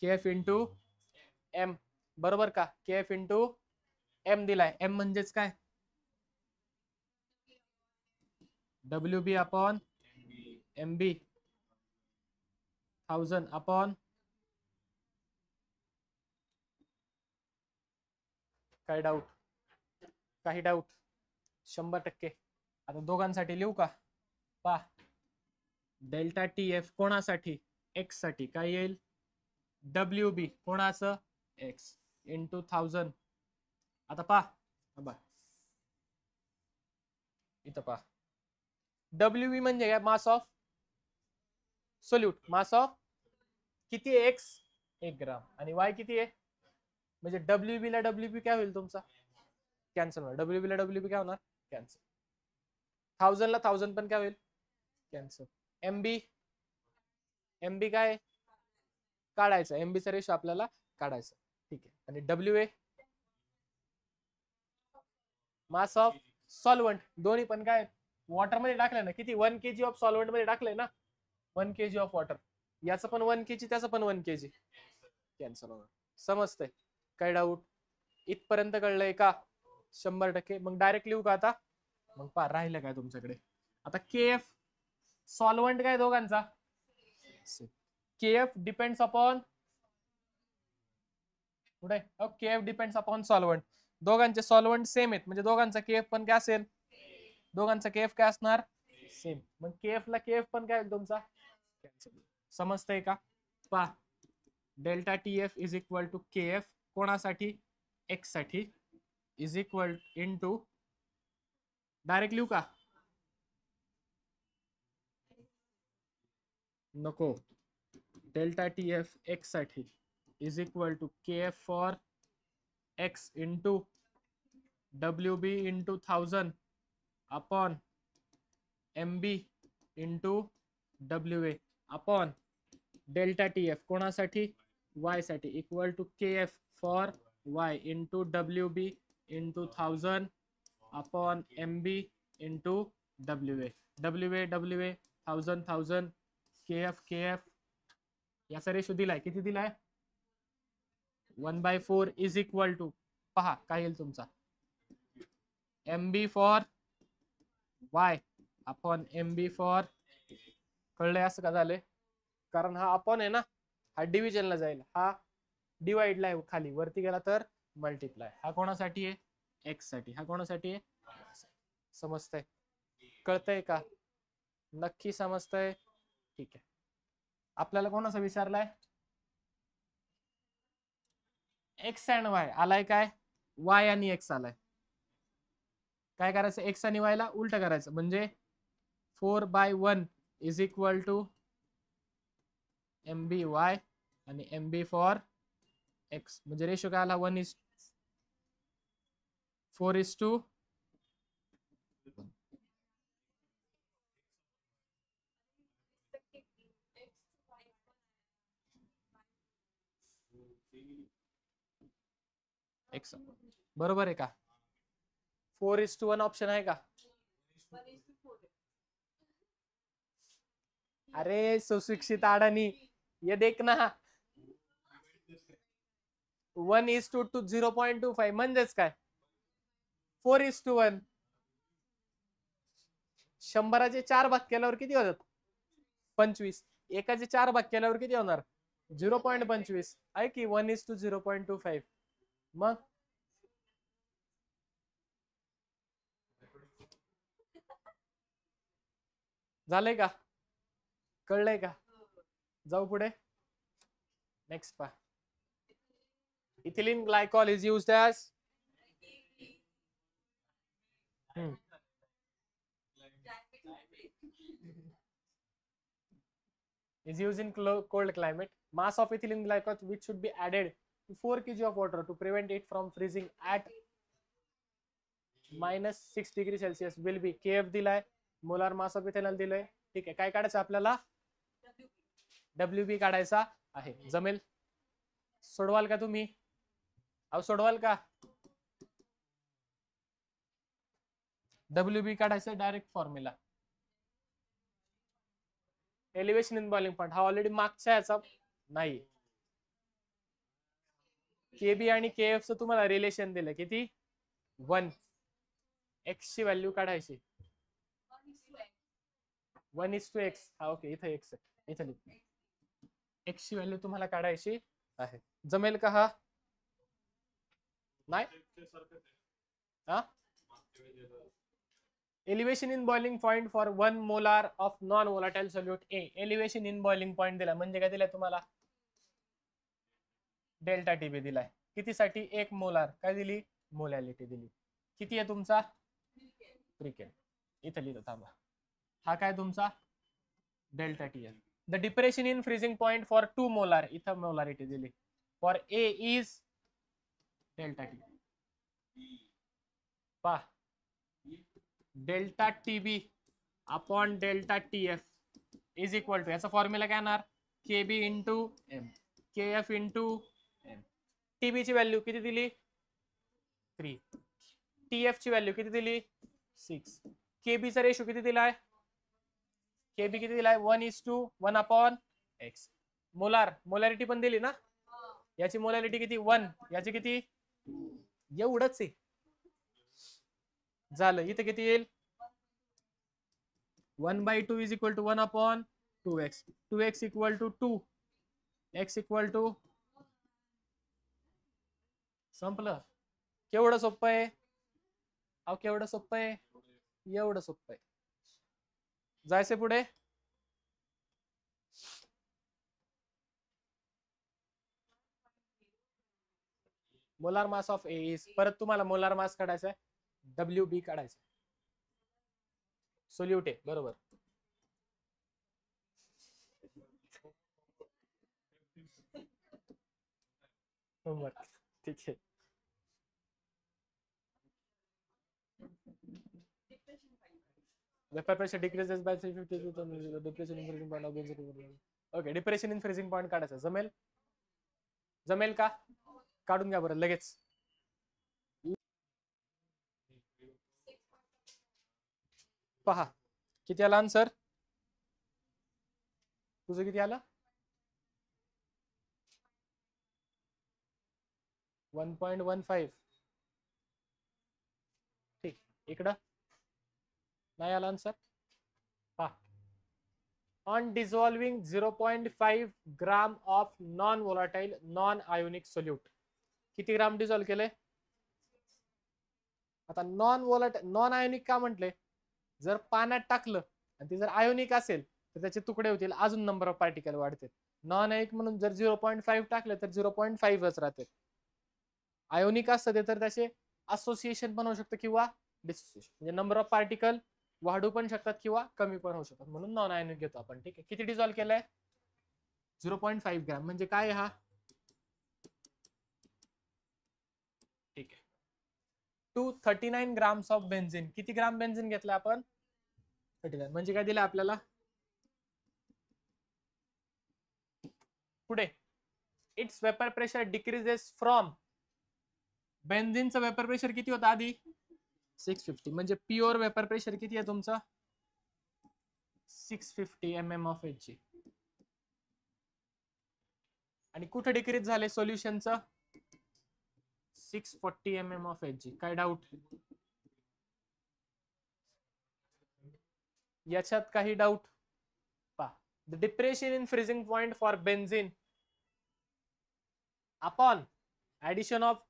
KF इंटू M. बरोबर का? KF इंटू M दिलाय. M म्हणजेच काय? WB अपॉन MB 1000 अपॉन, काय डाऊट? काही डाऊट? 100%. आता दोघांसाठी लिहू का? पा, डेल्टा TF कोणासाठी? एक्स साठी काय येईल? WB कोणाचं X इंटू 1000. आता पहा इथं पहा WB म्हणजे काय mass of solute, mass of किती आहे X 1 ग्राम आणि Y किती आहे म्हणजे WB ला WB काय होईल तुमचा कॅन्सल होणार, WB ला WB काय होणार कॅन्सल, 1000 ला 1000 पण काय होईल कॅन्सल. MB काय काढायचं, MB चा रेशो आपल्याला काढायचा, ठीक आहे. आणि WA मास ऑफ सॉल्व्हंट, दोन्ही पण काय वॉटर मध्ये टाकलंय ना, किती 1 kg ऑफ सॉल्व्हंट मध्ये टाकलंय ना 1 kg ऑफ वॉटर, याचं पण 1 kg त्याचं पण 1 kg कॅन्सल होणार. समजतंय काय डाऊट इथपर्यंत कळलंय का 100%. मग डायरेक्ट लिहू का आता, मग पहा राहिलं काय तुमच्याकडे आता KF सॉल्व्हंट काय दोघांचा KF डिपेंड्स अपॉन कुठे KF डिपेंड्स अपॉन सॉल्व्हंट, दोघांचे सॉल्व्हंट सेम आहेत म्हणजे दोघांचा KF पण काय असेल, दोघांचा KF काय असणार सेम, मग KF ला KF पण काय तुमचा कॅन्सल. समजतंय का पहा delta TF is equal to KF कोणासाठी X साठी इज इक्वल इनटू डायरेक्ट लिहू का नको, डेल्टा TF X साठी is equal to KF for X into WB into 1000 upon MB into WA upon delta TF कोणासाठी Y साठी equal to KF for Y into WB into 1000 upon MB into WA 1000 KF याचा ratio दिलाय, किती दिलाय 1/4 is equal to पहा काय येईल तुमचा MB for Y upon MB for, कळलंय असं का झालंय कारण हा अपॉन आहे ना, हा डिव्हिजनला जाईल, हा डिवाइडला आहे खाली, वरती गेला तर मल्टिप्लाय. हा कोणासाठी आहे X साठी, हा कोणासाठी आहे समजतंय कळतंय का नक्की समजतंय, ठीक आहे. आपल्याला कोणाचा विचारलाय X अँड Y आलाय काय Y आणि X आलाय, काय करायचं X आणि Y ला उलट करायचं म्हणजे 4/1 is equal to MB Y आणि MB फॉर X म्हणजे रेशो काय आला 4:1. X बरोबर आहे का 4:1 ऑप्शन आहे का, अरे सुशिक्षित अडाणी ये देख ना 1:2 0.25 म्हणजेच काय 4:1. 100चे 4 भाग केल्यावर किती होतात 25, एकाचे 4 भाग केल्यावर किती होणार 0.25 आहे की 1:0.25. मग झालंय का कळलंय का, जाऊ पुढे नेक्स्ट पहा. Ethylene glycol is used as is used in cold climate. Mass of ethylene glycol which should be added to 4 kg of water to prevent it from freezing at -6 degree Celsius will be KF दिलाय, molar mass of ethanol दिलंय, ठीक आहे. काय काढायचं आपल्याला WB काढायचा आहे, जमेल सोडवाल का तुम्ही, अहो सोडवाल का WB काढायचं direct formula elevation in boiling point, हा ऑलरेडी मागच्या याचा नाही, KB आणि KF चं तुम्हाला रिलेशन दिलं किती 1, X ची व्हॅल्यू काढायची 1:X, हा ओके इथे X आहे, इथे X ची व्हॅल्यू तुम्हाला काढायची आहे, जमेल का हा नाही हा. Elevation in boiling point for 1 molar of non volatile solute A, elevation in boiling point दिला म्हणजे काय दिलाय तुम्हाला डेल्टा टीबी दिलाय कितीसाठी 1 मोलार काय दिली मोलॅलिटी दिली किती आहे तुमचा क्रिकेट इथं लिहितो थांबा हा काय तुमचा delta TF the depression in freezing point for 2 molar इथं मोलारिटी दिली for A is delta T पा delta TB upon delta TF is equal to याचा फॉर्म्युला काय येणार KB into M KF into M TB ची value किती दिली 3 TF ची व्हॅल्यू किती दिली 6 केबी चा रेशो किती दिलाय केबी किती दिलाय 1:1 अपॉन एक्स मोलार मोलॅरिटी पण दिली ना याची मोलॅरिटी किती 1 याची किती एवढंच आहे झालं इथे किती येईल 1/2 is equal to 1 upon 2x 2x equal to 2 x equal to संपलं केवढं सोपं आहे अहो केवढं सोपं आहे एवढं सोपं आहे जायचं पुढे molar mass of A is परत तुम्हाला मोलार मास काढायचा आहे WB काढायचं सोल्यूट आहे बरोबर ठीक आहे vapour pressure decreases by 350 depression in freezing point of okay depression in freezing point काढायचं जमेल जमेल का काढून घ्या बरं लगेच पहा किती आला आन्सर तुझं किती आलं 1.15 ठीक इकडं नाही आला आन्सर पहा on dissolving 0.5 gram of non volatile non ionic solute किती ग्राम डिझॉल्व केले आता नॉन वोलाटाइल नॉन आयोनिक का म्हटले जर पाण्यात टाकलं आणि ते जर आयोनिक असेल तर त्याचे तुकडे होतील अजून नंबर ऑफ पार्टिकल वाढतील नॉन आयोनिक म्हणून जर 0.5 टाकले तर 0.5च राहते आयोनिक असतं ते तर त्याचे असोसिएशन पण होऊ शकतं किंवा डिसोसिएशन म्हणजे नंबर ऑफ पार्टिकल वाढू पण शकतात किंवा कमी पण होऊ शकतात म्हणून नॉन आयोनिक घेतो आपण ठीक आहे किती डिझॉल्व केलंय 0.5 ग्रॅम म्हणजे काय हा ठीक आहे 239 ग्राम्स ऑफ बेन्झिन किती ग्राम बेन्झिन घेतलं आपण 39 म्हणजे काय दिलं आपल्याला पुढे its vapour pressure decreases from बेन्झिनचं वेपर प्रेशर किती होतं आधी 650 म्हणजे प्युअर वेपर प्रेशर किती आहे तुमचं 650 mm ऑफ एच आणि कुठे डिक्रीज झाले सोल्युशनचं 640 mm ऑफ एच काय डाऊट याच्यात काही डाऊट पहा the depression in freezing point for benzene upon addition of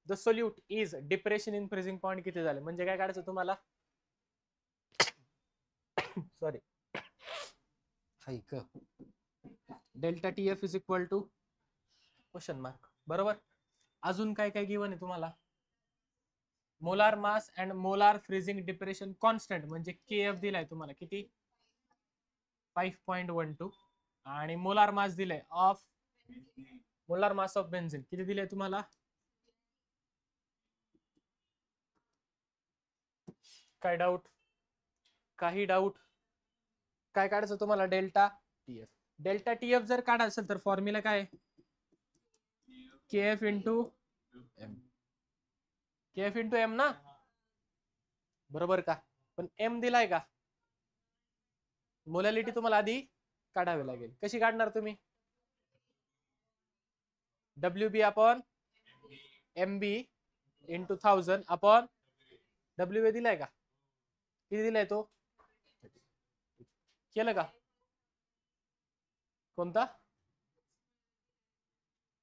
the solute is depression in freezing point किती झाले म्हणजे काय काढायचं तुम्हाला sorry hike delta TF is equal to question mark बरोबर अजून काय काय गिवन आहे तुम्हाला molar mass and molar freezing depression constant म्हणजे केएफ दिलाय तुम्हाला किती 5.12 आणि मोलार मास दिलाय of molar mass of benzene किती दिले तुम्हाला काय डाऊट काही डाऊट काय काढायचं तुम्हाला डेल्टा टीएफ जर काढायचं असेल तर फॉर्म्युला काय KF into M KF into M ना बरोबर का पण एम दिलाय का मोलॅलिटी तुम्हाला आधी काढावी लागेल कशी काढणार तुम्ही WB upon MB into 1000 upon WB दिलाय का किती दिलाय तो केलं का कोणता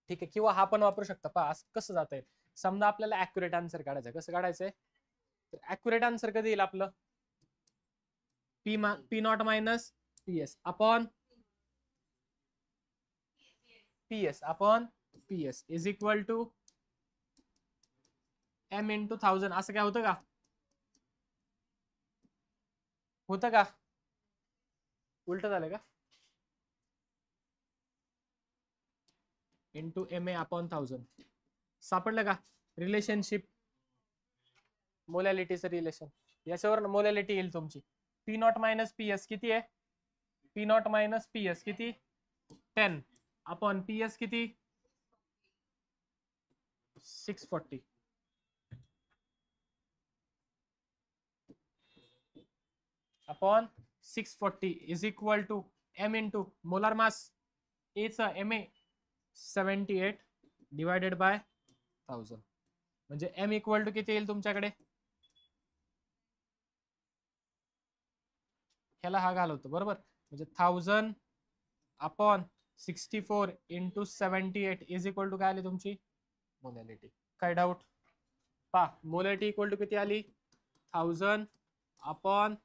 ठीक आहे किंवा हा पण वापरू शकता पहा कसं जात आहे समजा आपल्याला ऍक्युरेट आन्सर काढायचं कसं काढायचंय तर ऍक्युरेट आन्सर कधी येईल आपलं P not minus PS upon PS upon PS is equal to M into 1000. असं काय होतं का? होतं का? उलट झालं का? Into MA upon 1000. सापडलं का रिलेशनशिप? मोलॅलिटीचं रिलेशन. याच्यावर मोलॅलिटी येईल तुमची. P नॉट मायनस PS किती आहे? P नॉट मायनस PS किती? 10 अपॉन PS किती? 640. Upon 640 is equal to M into molar mass A चा MA 78 डिवायडेड बाय 1000. म्हणजे M इक्वल टू किती येईल तुमच्याकडे? ह्याला हा घालवतो बरोबर. म्हणजे 1000 upon 64 into 78 is equal to काय आली तुमची मोलॅलिटी. काय डाऊट? पा मोलॅलिटी इक्वल टू किती आली? 1000 अपॉन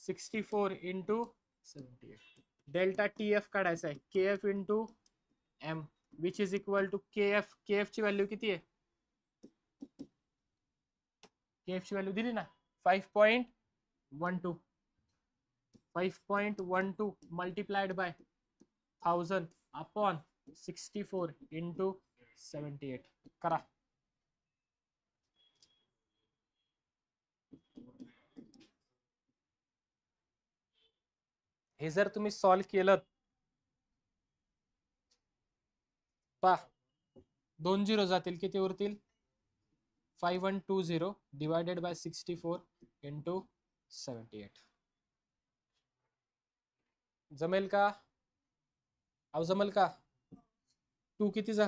64 इंटू 78. डेल्टा TF काढायचा आहे. KF into M which is equal to KF. KF ची व्हॅल्यू किती आहे? KF ची व्हॅल्यू दिली ना 5.12. 5.12 मल्टिप्लाइड बाय 1000 अपॉन 64 इंटू 78. करा. हे जर तुम्ही सॉल्व केलं पा 2 0 जातील. किती उरतील? 5120 डिवायडेड बाय 64 इंटू 78. जमेल का? अहो जमेल का? 2 किती जा?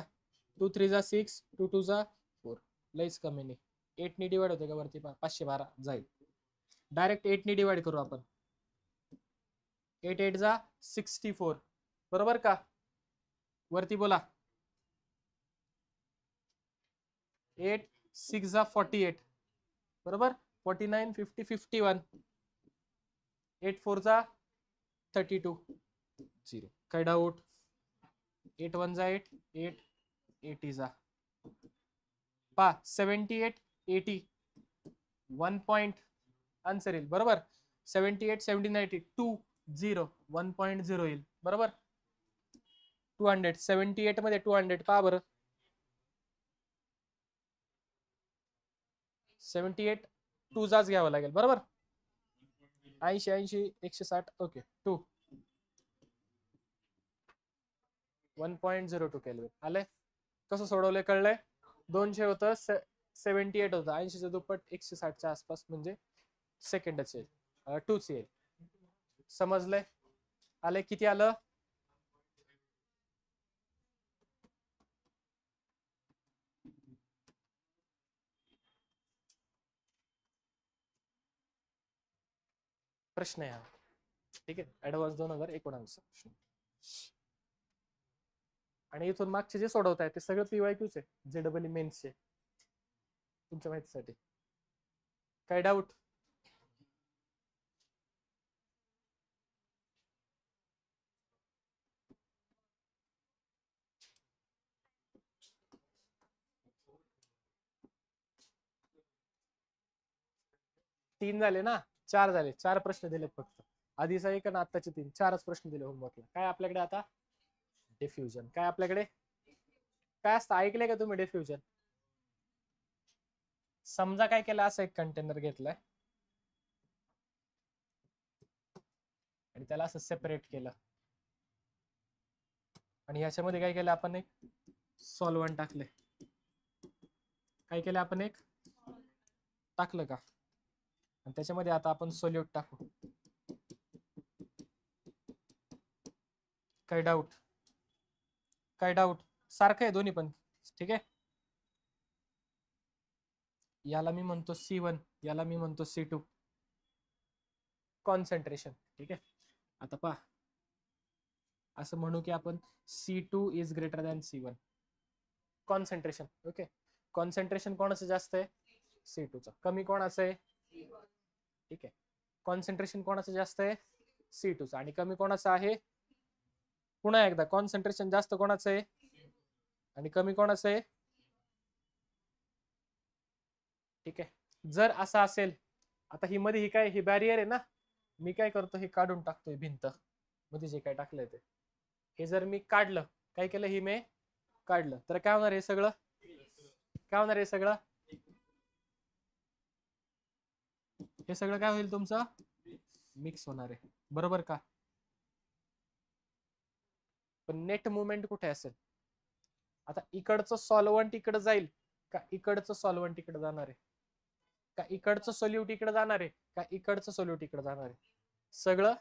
2 3 जा 6, 2 2 जा 4. लईच कमी नाही. 8 ने डिवाइड होते का वरती? 512 जाईल. डायरेक्ट 8 ने डिवाइड करू आपण. 8 8 जा 64 बरोबर का? वरती बोला. 8 6 जा 48 बरोबर. 49 50 51. 8 4 जा 32 0. काय डाऊट? 8 1 जा 8 8 80 जा पा 78 80 1 पॉइंट आन्सर येईल बरोबर. 78 70 90 2 0 1.0 येईल बरोबर. 200 78 मध्ये 200 पहा बरं. 78 2 जाच घ्यावं लागेल बरोबर. 80 80 160 ओके 2 1.02 केल्विन आले. कसं सोडवलंय कळलंय? 200 होतं 78 होतं 80च्या दुप्पट 160च्या आसपास म्हणजे सेकंडच येईल. 2च येईल. समजलंय? आले किती आलं? प्रश्न आहे हा. ठीक आहे. ऍडव्हान्स 2019 आणि इथून मागचे जे सोडवत आहे ते सगळं PYQच आहे. JEE मेन्सचे तुमच्या माहितीसाठी. काय डाऊट? तीन झाले ना? 4 झाले. 4 प्रश्न दिलेत फक्त. आधीचा एक आणि आत्ताचे 3 4च प्रश्न दिले होमवर्कला. काय आपल्याकडे आता? डिफ्युजन. काय आपल्याकडे काय असतं? ऐकलंय का तुम्ही डिफ्युजन? समजा काय केलं, असं एक कंटेनर घेतलाय आणि त्याला असं सेपरेट केलं आणि ह्याच्यामध्ये काय केलं आपण? एक सॉल्व्हंट टाकले. काय केलं आपण? एक टाकलं का? आणि त्याच्यामध्ये आता आपण सोल्यूट टाकू. काय डाऊट? काय डाऊट? सारखं आहे दोन्ही पण. ठीक आहे. याला मी म्हणतो C1, याला मी म्हणतो C2. कॉन्सन्ट्रेशन. ठीक आहे. आता पहा, असं म्हणू की आपण C2 is greater than C1. Concentration. Okay. Concentration कोणाचं जास्त आहे? C2चं. कमी कोणाचं आहे? ठीक आहे. कॉन्सन्ट्रेशन कोणाचं जास्त आहे? C2चं. आणि कमी कोणाचं आहे? पुन्हा एकदा कॉन्सन्ट्रेशन जास्त कोणाचं आहे? आणि कमी कोणाचं आहे? ठीक आहे. जर असं असेल, आता ही मध्ये ही काय, ही बॅरियर आहे ना, मी काय करतो, हे काढून टाकतोय भिंत मध्ये जे काय टाकलंय ते. हे जर मी काढलं, काय केलं, ही मी काढलं, तर काय होणार हे सगळं? काय होणार हे सगळं? हे सगळं काय होईल तुमचं? मिक्स होणार आहे, बरोबर का? पण नेट मुवमेंट कुठे असेल? आता इकडचं सॉल्व्हंट इकडे जाईल का इकडचं सॉल्व्हंट इकडे जाणार आहे? का इकडचं सोल्यूट इकडे जाणार आहे का इकडचं सोल्यूट इकडे जाणार आहे? सगळं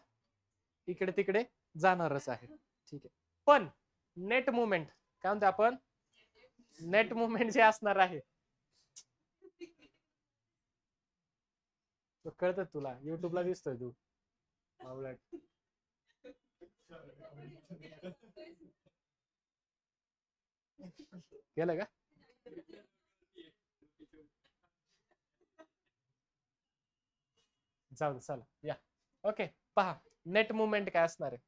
इकडे तिकडे जाणारच आहे. ठीक आहे. पण नेट मुवमेंट काय म्हणतो आपण? नेट मुवमेंट जे असणार आहे, कळत तुला? युट्यूबला दिसतोय तू केलं का? जाऊ चला या. ओके, पहा नेट मुवमेंट काय असणार आहे.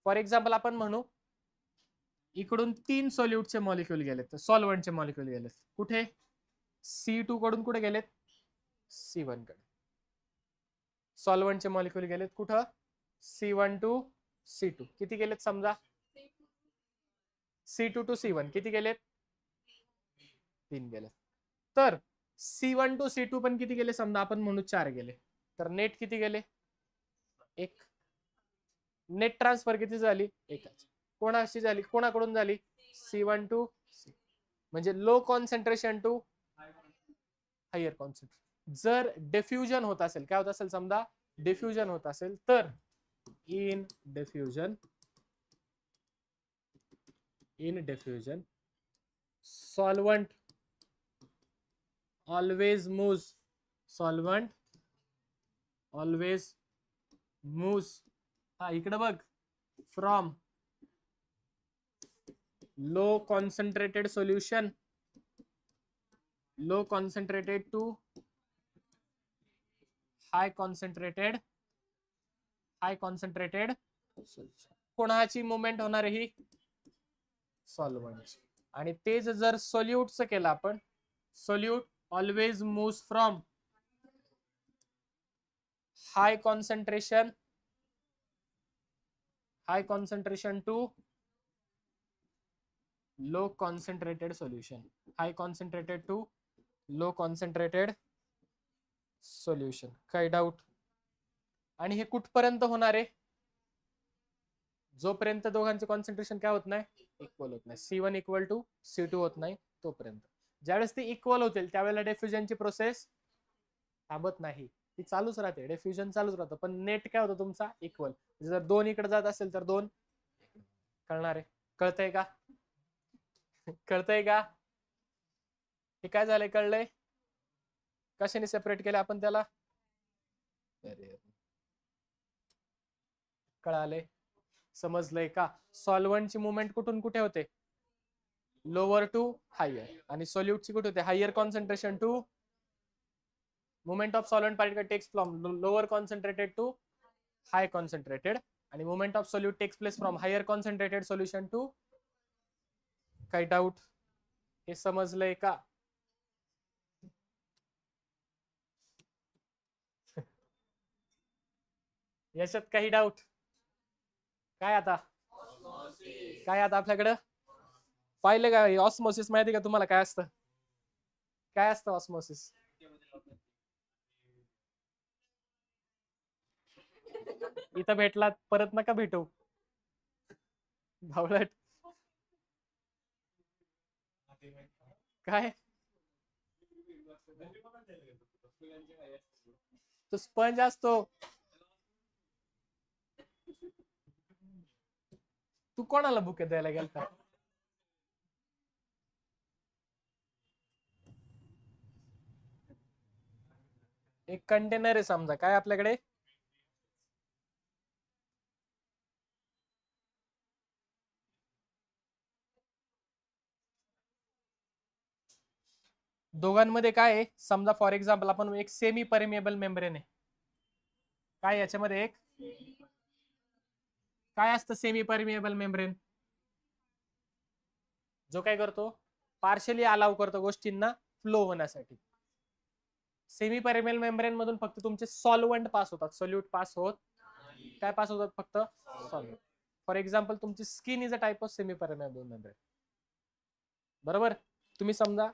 फॉर एक्झाम्पल आपण म्हणू इकडून 3 सोल्यूटचे मॉलिक्यूल गेलेत, सॉल्व्हंटचे मॉलिक्यूल गेलेत. कुठे? C2 कडून कुठे गेलेत? C1 कडे. सॉल्व्हंटचे मॉलिक्यूल गेलेत कुठं? C1 to C2. किती गेलेत समजा? C2 टू C1 किती गेलेत? 3 गेलेत. तर C1 टू C2 पण किती गेले समजा, आपण म्हणू 4 गेले. तर नेट किती गेले? 1. नेट ट्रान्सफर किती झाली? 1. कोणाशी झाली? कोणाकडून झाली? C1 to C. म्हणजे low concentration to higher concentration. जर डिफ्युजन होत असेल, काय होत असेल समजा, डिफ्युजन होत असेल, तर in diffusion solvent always moves, solvent always moves, हा इकडे बघ, from low concentrated solution, low concentrated to high concentrated solution. कोणाची मुवमेंट होणार आहे ही? सॉल्व्हंट. आणि तेच जर सोल्यूटचं केलं आपण, solute always moves from high concentration to low concentrated solution, high concentrated to low concentrated solution. काही डाऊट? आणि हे कुठपर्यंत होणार आहे? जोपर्यंत दोघांचे कॉन्सन्ट्रेशन काय होत नाही, इक्वल होत नाही. C1 इक्वल टू C2 होत नाही तोपर्यंत. ज्यावेळेस ते इक्वल होतील त्यावेळेला डिफ्युजनची प्रोसेस थांबत नाही, ती चालूच राहते, डिफ्युजन चालूच राहतं. पण नेट काय होतं तुमचा? इक्वल. जर 2 इकडे जात असेल तर 2 कळणार आहे. कळतंय का? कळतंय का? हे काय झालंय? कळलंय? कशाने सेपरेट केलं आपण त्याला? कळाले? समजलंय का? सॉल्व्हंटची मुवमेंट कुठून कुठे होते? Lower to higher. आणि सोल्यूटची कुठे होते? Higher concentration to, movement of solvent particle takes from lower concentrated to high concentrated, आणि movement of solute takes place from higher concentrated solution to. काही डाऊट? हे समजलंय का? याच्यात काही डाऊट? काय आता? काय आता आपल्याकडं पाहिलं का? ऑस्मोसिस माहिती का तुम्हाला काय असतं? काय असतं ऑस्मोसिस? इथं भेटला परत नका भेटू भावळट. काय? तो स्पंज असतो. तू कोणाला बुके द्यायला गेलता? एक कंटेनर आहे समजा, काय आपल्याकडे? दोघांमध्ये काय आहे समजा, फॉर एक्झाम्पल आपण एक सेमी परमिएबल मेम्ब्रेन आहे. काय याच्यामध्ये एक काय असतं सेमी परमिएबल मेम्ब्रेन? जो काय करतो, पार्शली अलाव करतो गोष्टींना फ्लो होण्यासाठी. सेमी परमेबल मेम्ब्रेन मधून फक्त तुमचे सॉल्व्हंट पास होतात, सोल्यूट पास होत. काय पास होतात? फक्त सॉल्व्हंट. फॉर एक्झाम्पल तुमची skin is a type of semi permeable membrane. बरोबर. तुम्ही समजा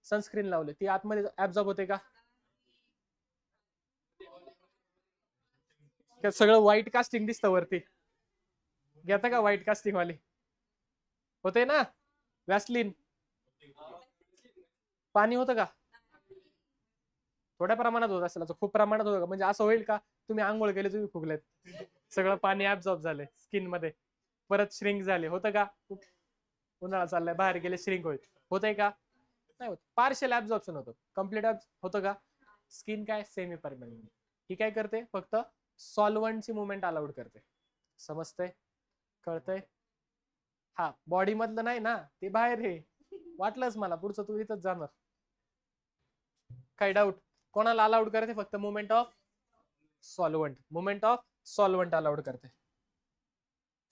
सनस्क्रीन लावले, ती आतमध्ये ऍब्झॉर्ब होते का? सगळं व्हाईट कास्टिंग दिसतं वरती, घेता का व्हाईट कास्टिंग वाले? होते ना. वॅसलीन पाणी होतं का? थोड्या प्रमाणात होत असेल, खूप प्रमाणात होतं का? म्हणजे असं होईल का तुम्ही आंघोळ केले, तुम्ही फुगलेत, सगळं पाणी ऍब्झॉर्ब झाले स्किन मध्ये, परत श्रिंक झाले, होतं का? उन्हाळा चाललाय, बाहेर गेले श्रिंक होईल, होतंय का? नाही होत. पार्शियल ऍब्झॉर्प्शन होतं, कम्प्लीट होतं का? स्किन काय सेमी परमनंट, ही काय करते? फक्त सॉल्व्हंटची मुवमेंट अलाउड करते. समजतंय? कळतंय? हा, बॉडी मधलं नाही ना, ते बाहेर हे. वाटलंच मला पुढचं तू इथंच जाणार. काय डाऊट? कोणाला अलाउड करते? फक्त movement of solvent. Movement of solvent allowed करते.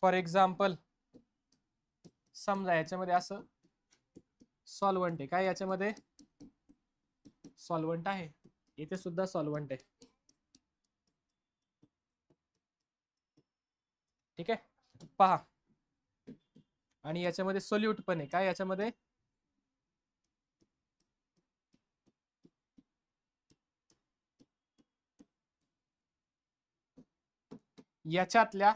फॉर एक्झाम्पल समजा याच्यामध्ये असं सॉल्व्हंट आहे, काय याच्यामध्ये सॉल्व्हंट आहे, इथे सुद्धा सॉल्व्हंट आहे. ठीक आहे, पहा. आणि याच्यामध्ये सोल्यूट पण आहे, काय याच्यामध्ये? याच्यातल्या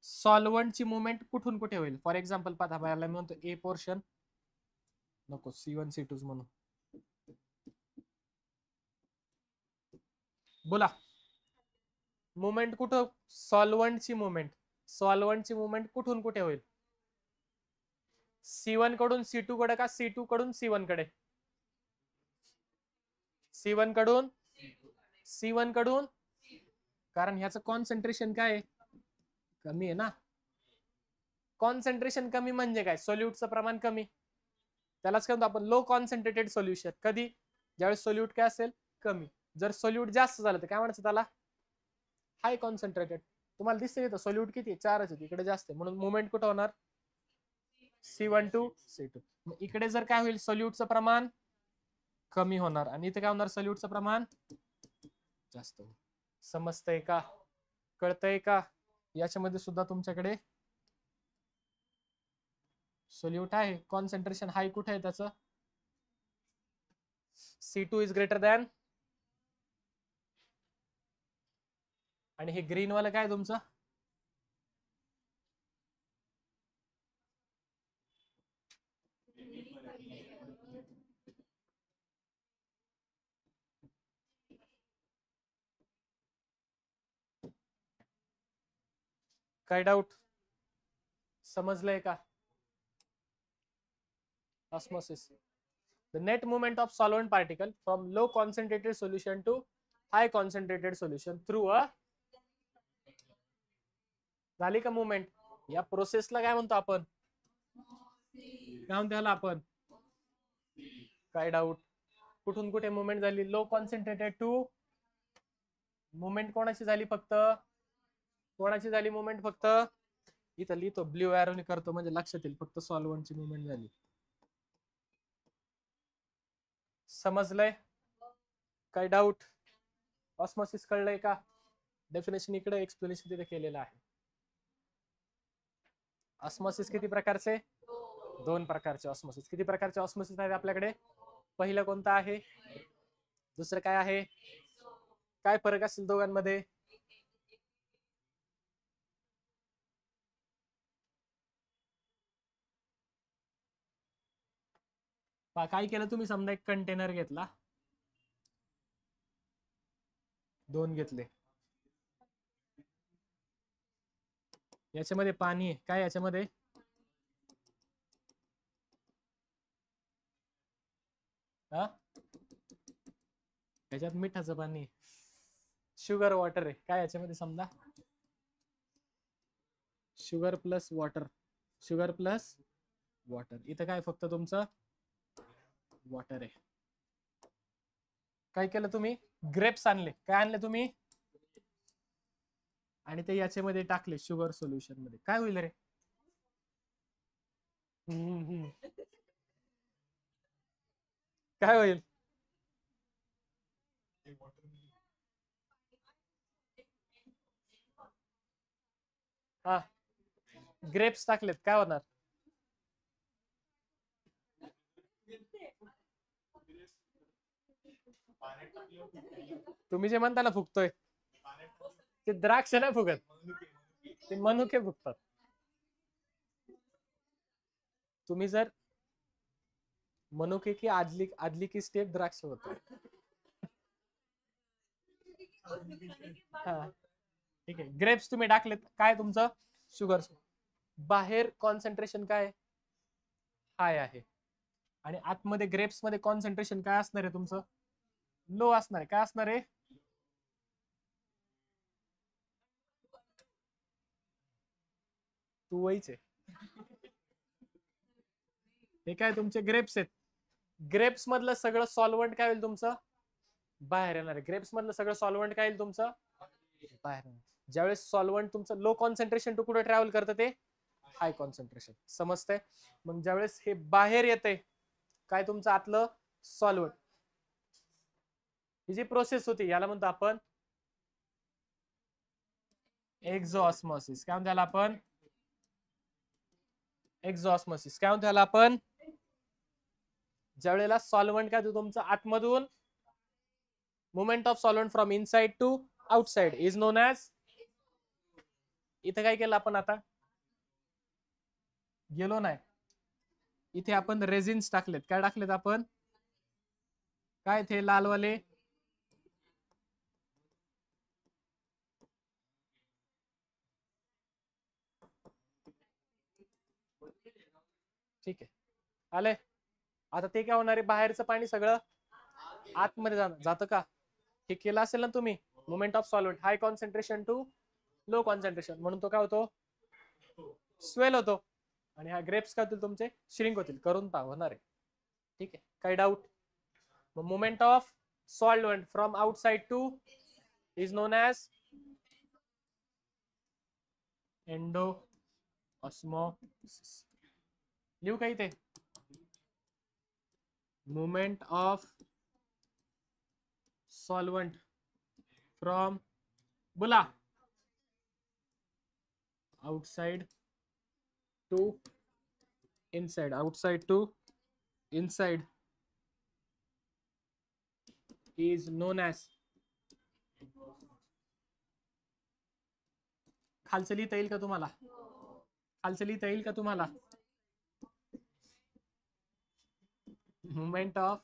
सॉल्व्हंटची मुवमेंट कुठून कुठे होईल? फॉर एक्झाम्पल पहा, मी म्हणतो ए पोर्शन, नको C1 C2 म्हणून, बोला. मुवमेंट कुठं? सॉल्व्हंटची मुवमेंट, सॉल्व्हंटची मुवमेंट कुठून कुठे होईल? C1 कडून C2 कडे का C2 कडून C1 कडे? C1 कडून C1 कडून, कारण ह्याचं कॉन्सन्ट्रेशन काय कमी आहे ना. कॉन्सन्ट्रेशन कमी म्हणजे काय? सोल्यूटचं प्रमाण कमी, त्यालाच काय म्हणतो आपण? Low concentrated solution. कधी? ज्यावेळेस सोल्यूट काय असेल? कमी. जर सोल्यूट जास्त झालं तर काय म्हणायचं त्याला? हाय कॉन्सन्ट्रेटेड. तुम्हाला दिसते इथं सोल्यूट किती? 4च आहे, इकडे जास्त आहे, म्हणून मुवमेंट कुठं होणार? C1 to C2. मग इकडे जर काय होईल? सोल्यूटचं प्रमाण कमी होणार, आणि इथे काय होणार? सोल्यूटचं प्रमाण जास्त होईल. समजतंय का? कळतंय का? याच्यामध्ये सुद्धा तुमच्याकडे सोल्यूट आहे, कॉन्सन्ट्रेशन हाय कुठे आहे त्याचं? C2 इज ग्रेटर दॅन, आणि हे ग्रीन वाला काय तुमचं? काय डाऊट? समजलंय का? Osmosis, the net movement of solvent particle from low concentrated solution to high concentrated solution through a, झाली का मुवमेंट? या प्रोसेसला काय म्हणतो आपण? काय म्हणतो याला आपण? काय डाऊट? कुठून कुठे मुवमेंट झाली? लो कॉन्सन्ट्रेटेड टू, मुवमेंट कोणाची झाली? फक्त कोणाची झाली मुवमेंट? फक्त इथं लिहितो ब्ल्यू एरोने करतो म्हणजे लक्षात येईल, फक्त सॉल्व्हंटची मुवमेंट झाली. समजलंय? काय डाऊट? ऑस्मोसिस कळलंय का? डेफिनेशन इकडे, एक्सप्लेनेशन तिथे केलेलं आहे. ऑस्मोसिस किती प्रकारचे? 2 प्रकारचे ऑस्मोसिस. किती प्रकारचे ऑस्मोसिस आहेत आपल्याकडे? पहिलं कोणतं आहे? दुसरं काय आहे? काय फरक असेल दोघांमध्ये? काय केलं तुम्ही? समजा एक कंटेनर घेतला, 2 घेतले, याच्यामध्ये पाणी आहे, काय याच्यामध्ये? हा, याच्यात मिठाचं पाणी, शुगर वॉटर आहे, काय याच्यामध्ये? समजा sugar plus water, sugar plus water, इथं काय फक्त तुमचं वॉटर आहे. काय केलं तुम्ही? ग्रेप्स आणले, काय आणले तुम्ही? आणि ते याच्यामध्ये टाकले शुगर सोल्युशन मध्ये, काय होईल रे? काय होईल? हा, ग्रेप्स टाकलेत काय होणार? तुम्ही जे म्हणता ना फुगतोय, ते द्राक्ष नाही फुगत, ते मनुके फुगतात. तुम्ही जर मनुके की आदली आदली की स्टेप द्राक्ष होतो. हा ठीक आहे, ग्रेप्स तुम्ही टाकलेत, काय तुमचं शुगर बाहेर कॉन्सन्ट्रेशन काय हाय आहे, आणि आतमध्ये ग्रेप्स मध्ये कॉन्सन्ट्रेशन काय असणार आहे तुमचं? लो असणार आहे. काय असणार आहे? तू वहीच आहे. हे काय तुमचे ग्रेप्स आहेत. ग्रेप्स मधलं सगळं सॉल्वंट काय होईल तुमचं? बाहेर येणार आहे. ग्रेप्स मधलं सगळं सॉल्वंट काय येईल तुमचं? बाहेर येणार. ज्यावेळेस सॉल्वंट तुमचं लो कॉन्सन्ट्रेशन टू कुठे ट्रॅव्हल करतं? ते हाय कॉन्सन्ट्रेशन. समजतंय? मग ज्यावेळेस हे बाहेर येते काय तुमचं आतलं सॉल्वंट, ही जी प्रोसेस होती याला म्हणतो आपण एक्झोऑस्मोसिस. काय म्हणतो याला आपण? एक्झोऑस्मोसिस. काय म्हणतो याला आपण? ज्यावेळेला सॉल्वंट काय तुमचं आतमधून movement of solvent from inside to outside is known as. इथे काय केलं आपण? आता गेलो नाही, इथे आपण रेझिन्स टाकलेत. काय टाकलेत आपण? काय ते लालवाले? ठीक आहे, आले. आता ते काय होणार आहे? बाहेरचं पाणी सगळं आतमध्ये जातं का? हे केलं असेल ना तुम्ही, movement of solvent high concentration to low concentration, म्हणून तो काय होतो? स्वेल होतो. आणि हा ग्रेप्स काय होतील तुमचे? श्रिंक होतील. करून पहा, होणार आहे. ठीक आहे, काही doubt? Movement of solvent from outside to is known as endo osmosis. लिहू काही ते? मुवमेंट ऑफ सॉल्वंट फ्रॉम, बोला, outside to inside, outside to inside is known as. खालचं लिहिता येईल का तुम्हाला? खालचं लिहिता येईल का तुम्हाला? movement of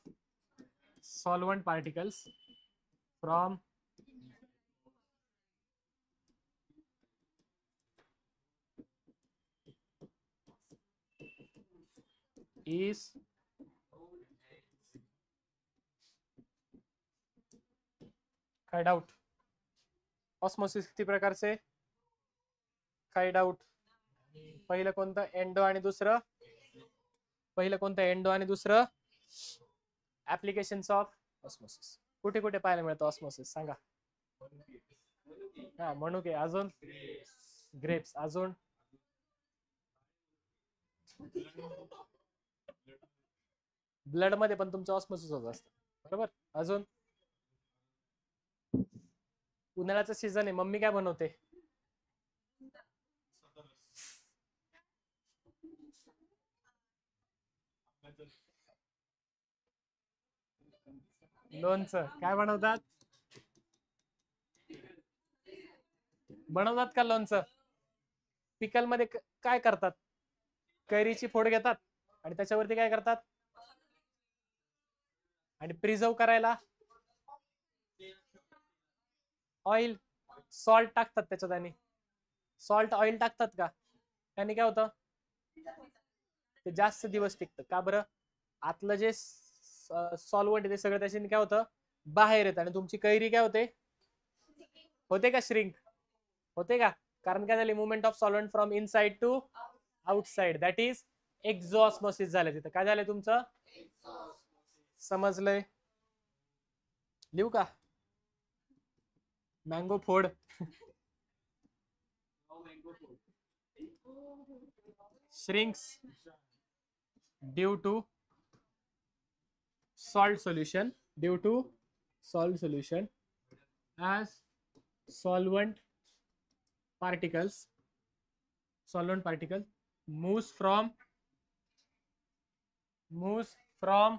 solvent particles from is काय डाऊट? ऑस्मोसिस किती प्रकारचे? काय डाऊट? पहिलं कोणतं? एंडो. आणि दुसरं? पहिलं कोणतं? एंडो. आणि दुसरं? Applications of osmosis. कुठे कुठे पाहायला मिळतं ऑस्मोसिस सांगा? हा, मनुके. अजून? ग्रेप्स. अजून? ब्लड मध्ये पण तुमचं ऑस्मोसिस होत असतं, बरोबर. अजून? उन्हाळ्याचं सीझन आहे, मम्मी काय बनवते? लोणचं. काय बनवतात? बनवतात का लोणचं? पिकल मध्ये काय करतात? कैरीची फोड घेतात आणि त्याच्यावरती काय करतात? आणि प्रिझर्व करायला ऑइल, सॉल्ट टाकतात त्याच्यात. आणि सॉल्ट ऑइल टाकतात का? त्याने काय होतं? ते जास्त दिवस टिकतं. का बरं? आतलं जे सॉल्वंट आहे ते सगळं त्याच्याने काय होतं? बाहेर येतं. आणि तुमची कैरी काय होते? होते का श्रिंक? होते का? कारण काय झाली? Movement of solvent from inside to outside, that is exosmosis झालं. तिथं काय झालंय तुमचं? समजलंय? लिहू का? मँगो फोड. shrinks due to salt solution due to salt solution as solvent particles moves from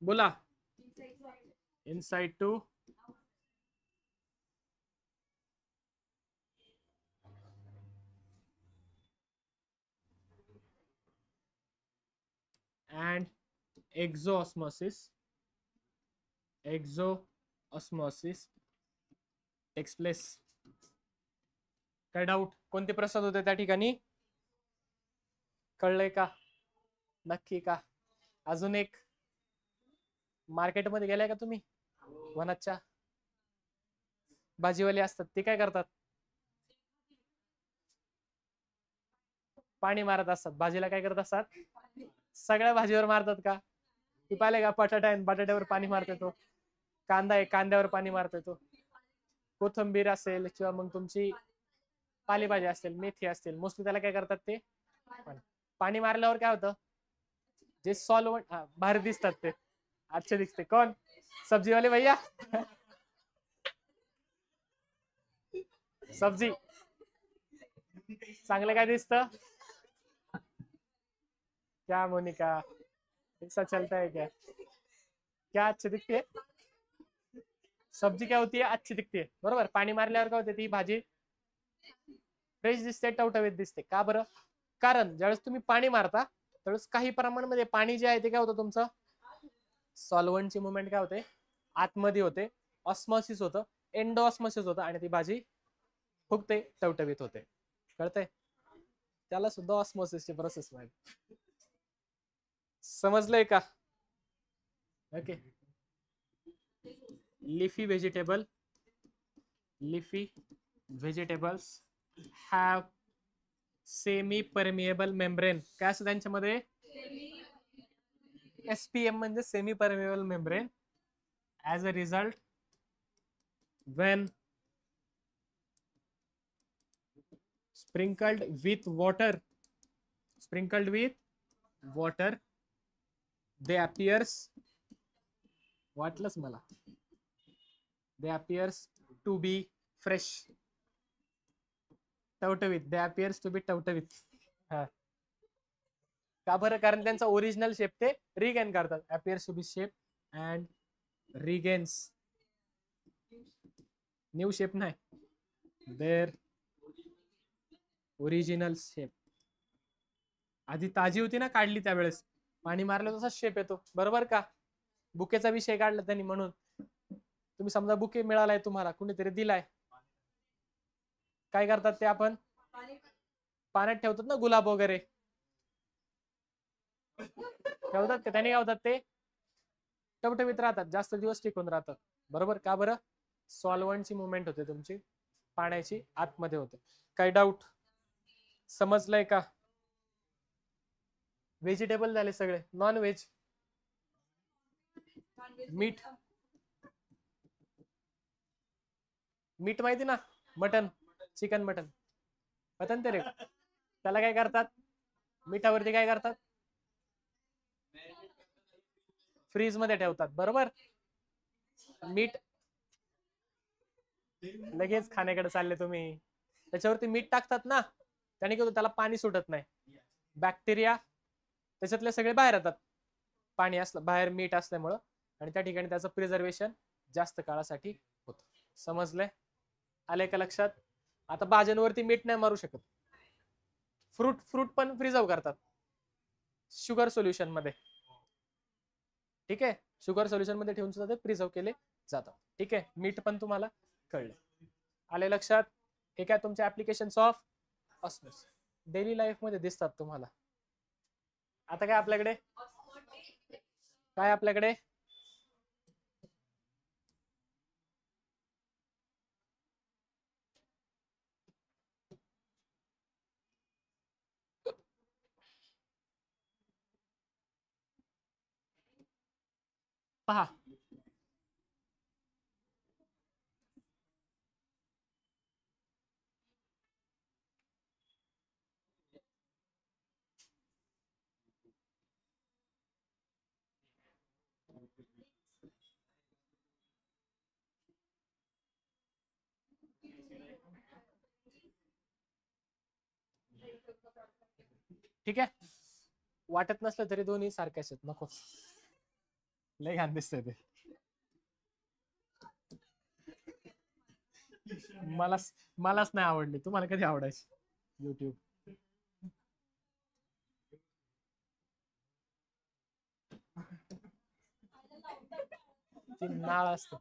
बोला inside to and exoosmosis takes place. काय डाऊट? कोणते प्रसाद होते त्या ठिकाणी? कळलंय का? नक्की का? अजून एक, मार्केटमध्ये गेलाय का तुम्ही? वनाच्या भाजीवाले असतात ते काय करतात? पाणी मारत असतात. भाजीला काय करत असतात? सगळ्या भाजीवर मारतात का? ती पाहिले का? बटाटा आहे, बटाट्यावर पाणी मारते तो. कांदा आहे, कांद्यावर पाणी मारते तो. कोथंबीर असेल किंवा मग तुमची पालेभाजी असेल, मेथी असतील, मोस्टली त्याला काय करतात? ते पाणी मारल्यावर काय होतं? जे सॉल्वंट बाहेर दिसतात ते अच्छे दिसते. कोण? सब्जीवाले भैया. सब्जी चांगलं काय दिसतं? क्या मोनिका, ऐसा चलता है क्या? क्या अच्छी दिखती है? सब्जी क्या होती है? अच्छी दिखती है. बरोबर. पाणी मारल्यावर काय होते? ती भाजी फ्रेश दिसते, टवटवीत दिसते. का बरं? कारण ज्यावेळेस तुम्ही पाणी मारता त्यावेळेस काही प्रमाणामध्ये पाणी जे आहे ते काय होतं? तुमचं सॉल्व्हंटची मुवमेंट काय होते? आतमध्ये होते. ऑस्मॉसिस होतं, एंडो ऑस्मॉसिस होतं आणि ती भाजी फुगते, टवटवीत होते. कळतंय? त्याला सुद्धा ऑस्मॉसिसची प्रोसेस माहिती. समजलंय का? Okay. leafy vegetables have semi permeable membrane. काय असतं त्यांच्यामध्ये? SPM म्हणजे semi permeable membrane. as a result, when sprinkled with water they appears, वाटलंच मला, they appears to be fresh, टवटवीत. they appears to be टवटवीत. का बरं? कारण त्यांचा ओरिजिनल शेप ते रिगेन करतात. appears to be shape and regains new shape नाही, their ओरिजिनल शेप. आधी ताजी होती ना, काढली त्यावेळेस पाणी मारलं तसाच शेप येतो. बरोबर का? बुकेचा विषय काढला त्यांनी, म्हणून तुम्ही समजा बुके मिळालाय तुम्हाला, कुणीतरी दिलाय, काय करतात ते? आपण पाण्यात ठेवतात ना, गुलाब वगैरे ठेवतात का? त्याने काय होतात? ते टवटवीत राहतात, जास्त दिवस टिकून राहतात. बरोबर. का बरं? सॉल्व्हंटची मुवमेंट होते तुमची, पाण्याची आतमध्ये होते. काही डाऊट? समजलंय का? व्हेजिटेबल झाले सगळे. नॉन व्हेज, मीठ माहिती ना? मटन, चिकन, मटन पतन ते रे. त्याला काय करतात? मिठावरती काय करतात? फ्रीज मध्ये ठेवतात. बरोबर. मीठ लगेच खाण्याकडे चालले तुम्ही. त्याच्यावरती मीठ टाकतात ना, त्याने काय होतं? त्याला पाणी सुटत नाही. बॅक्टेरिया त्याच्यातले सगळे बाहेर येतात, पाणी असलं बाहेर, मीठ असल्यामुळं, आणि त्या ठिकाणी त्याचं प्रिझर्वेशन जास्त काळासाठी होतं. समजलंय? आलंय का लक्षात? आता भाज्यांवरती मीठ नाही मारू शकत. फ्रूट पण प्रिझर्व करतात शुगर सोल्युशन मध्ये. ठीक आहे. शुगर सोल्युशन मध्ये ठेवून सुद्धा ते प्रिझर्व केले जातात. ठीक आहे. मीठ पण तुम्हाला कळलं. आले लक्षात? हे काय? तुमच्या applications of osmosis daily life मध्ये दिसतात तुम्हाला. आता काय आपल्याकडे? पहा, ठीक आहे, वाटत नसलं तरी दोन्ही सारखेच आहेत, नको लय घाण दिसतंय ते. मलाच नाही आवडली, तुम्हाला कधी आवडायची युट्यूब? ती नाळ असते.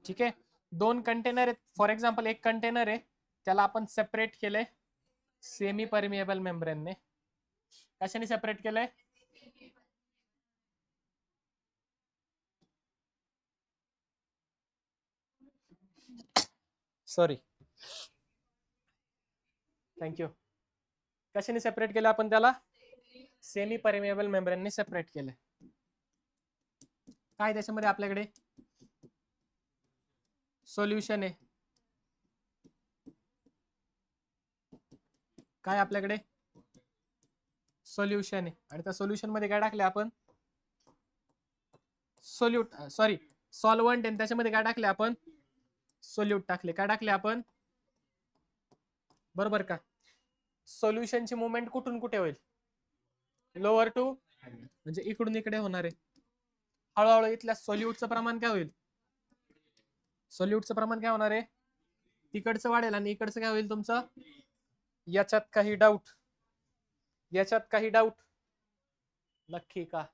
ठीक आहे, दोन कंटेनर आहेत. फॉर एक्झाम्पल एक कंटेनर आहे, त्याला आपण सेपरेट केलंय सेमी परमिएबल मेम्ब्रेनने. कशाने सेपरेट केलंय? Sorry, thank you. कशाने सेपरेट केलं आपण त्याला? सेमी परमिएबल मेम्ब्रेनने सेपरेट केलं. काय त्याच्यामध्ये आपल्याकडे सोल्युशन आहे, काय आपल्याकडे सोल्युशन आहे, आणि त्या सोल्युशन मध्ये काय टाकले आपण? सॉल्वंट, आणि त्याच्यामध्ये काय टाकले आपण? सोल्यूट टाकले. काय टाकले आपण? बरोबर का? सोल्युशनची मुवमेंट कुठून कुठे होईल? लोअर टू, म्हणजे इकडून इकडे होणार आहे. हळूहळू इथल्या सोल्यूटचं प्रमाण काय होईल? सोल्यूटचं प्रमाण काय होणार आहे? तिकडचं वाढेल, आणि इकडचं काय होईल तुमचं? याच्यात काही डाऊट? याच्यात काही डाऊट? नक्की का?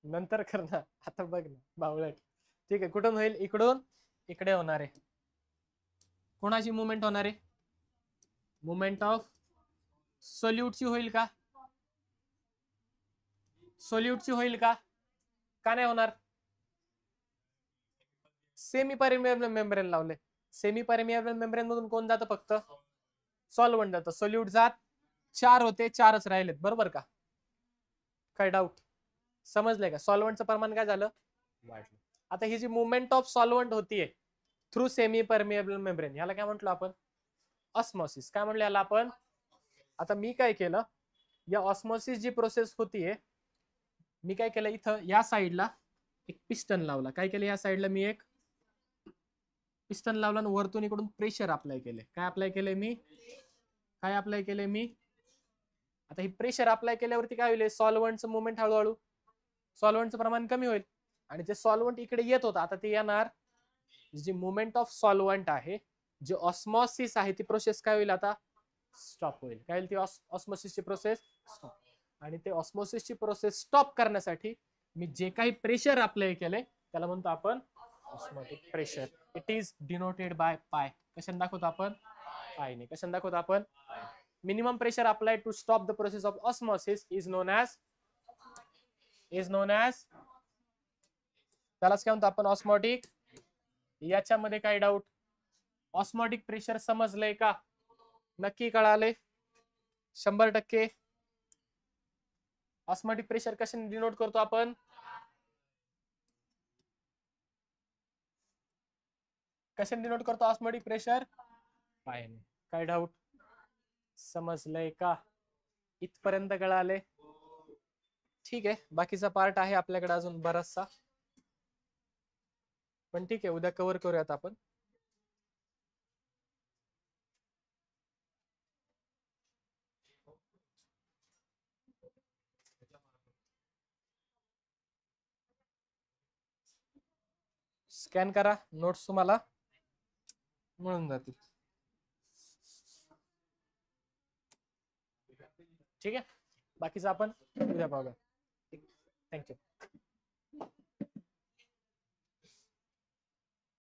नंतर कर ना, आता बघ ना बावळट. ठीक आहे, कुठून होईल? इकडून इकडे होणार आहे. कोणाची मुवमेंट होणार आहे? मुवमेंट ऑफ सोल्यूटची होईल का? सोल्यूटची होईल का? का नाही होणार? सेमी परमिएबल मेम्ब्रेन लावले. सेमी परमिएबल मेम्ब्रेन मधून कोण जातं? फक्त सॉल्वंट जातं. सोल्यूट जात 4 होते, 4च राहिलेत. बरोबर का? काय डाऊट? समजलंय का? सॉल्वंटचं प्रमाण काय झालं? वाढलं. आता ही जी मुवमेंट ऑफ सॉल्वंट होतीये थ्रू सेमी परमिएबल मेम्ब्रेन, याला काय म्हटलं आपण? ऑस्मोसिस. काय म्हटलं याला आपण? आता मी काय केलं, या ऑस्मोसिस जी प्रोसेस होतीये, मी काय केलं, इथं या साईडला एक पिस्टन लावला. काय केलं? या साईडला मी एक पिस्टन लावला, आणि वरतून इकडून प्रेशर अप्लाय केले. काय अप्लाय केले मी? काय अप्लाय केले मी? आता ही प्रेशर अप्लाय केल्यावरती काय होईल? सॉल्वंटचं मुवमेंट हळूहळू, सॉल्वंटचं प्रमाण कमी होईल, आणि जे सॉल्वंट इकडे येत होतं आता ते येणार. जी मुवमेंट ऑफ सॉल्वंट आहे, जे ऑस्मॉसिस आहे, ती प्रोसेस काय होईल? आता स्टॉप होईल. काय होईल? ती ऑस्मोसिसची प्रोसेस स्टॉप. आणि ते ऑस्मोसिसची प्रोसेस स्टॉप करण्यासाठी मी जे काही प्रेशर अप्लाय केले त्याला म्हणतो आपण osmotic pressure. It is denoted by pi. कशाने दाखवतो आपण? पायने. कशाने दाखवतो आपण? Minimum pressure applied to stop the process of osmosis is known as त्यालाच काय म्हणतो आपण? ऑस्मोटिक. याच्यामध्ये काय डाऊट? ऑस्मोटिक प्रेशर समजलंय का? नक्की कळाले? 100%. ऑस्मोटिक प्रेशर कशाने डिनोट करतो आपण? कशाने डिनोट करतो ऑस्मोटिक प्रेशर? पायाने. काय डाऊट? समजलंय का? इथपर्यंत कळाले? ठीक आहे, बाकीचा पार्ट आहे आपल्याकडे अजून बराचसा, पण ठीक आहे, उद्या कव्हर करूयात आपण. स्कॅन करा, नोट्स तुम्हाला मिळून जातील. ठीक आहे, बाकीचं आपण उद्या पाहूया. थँक्यू.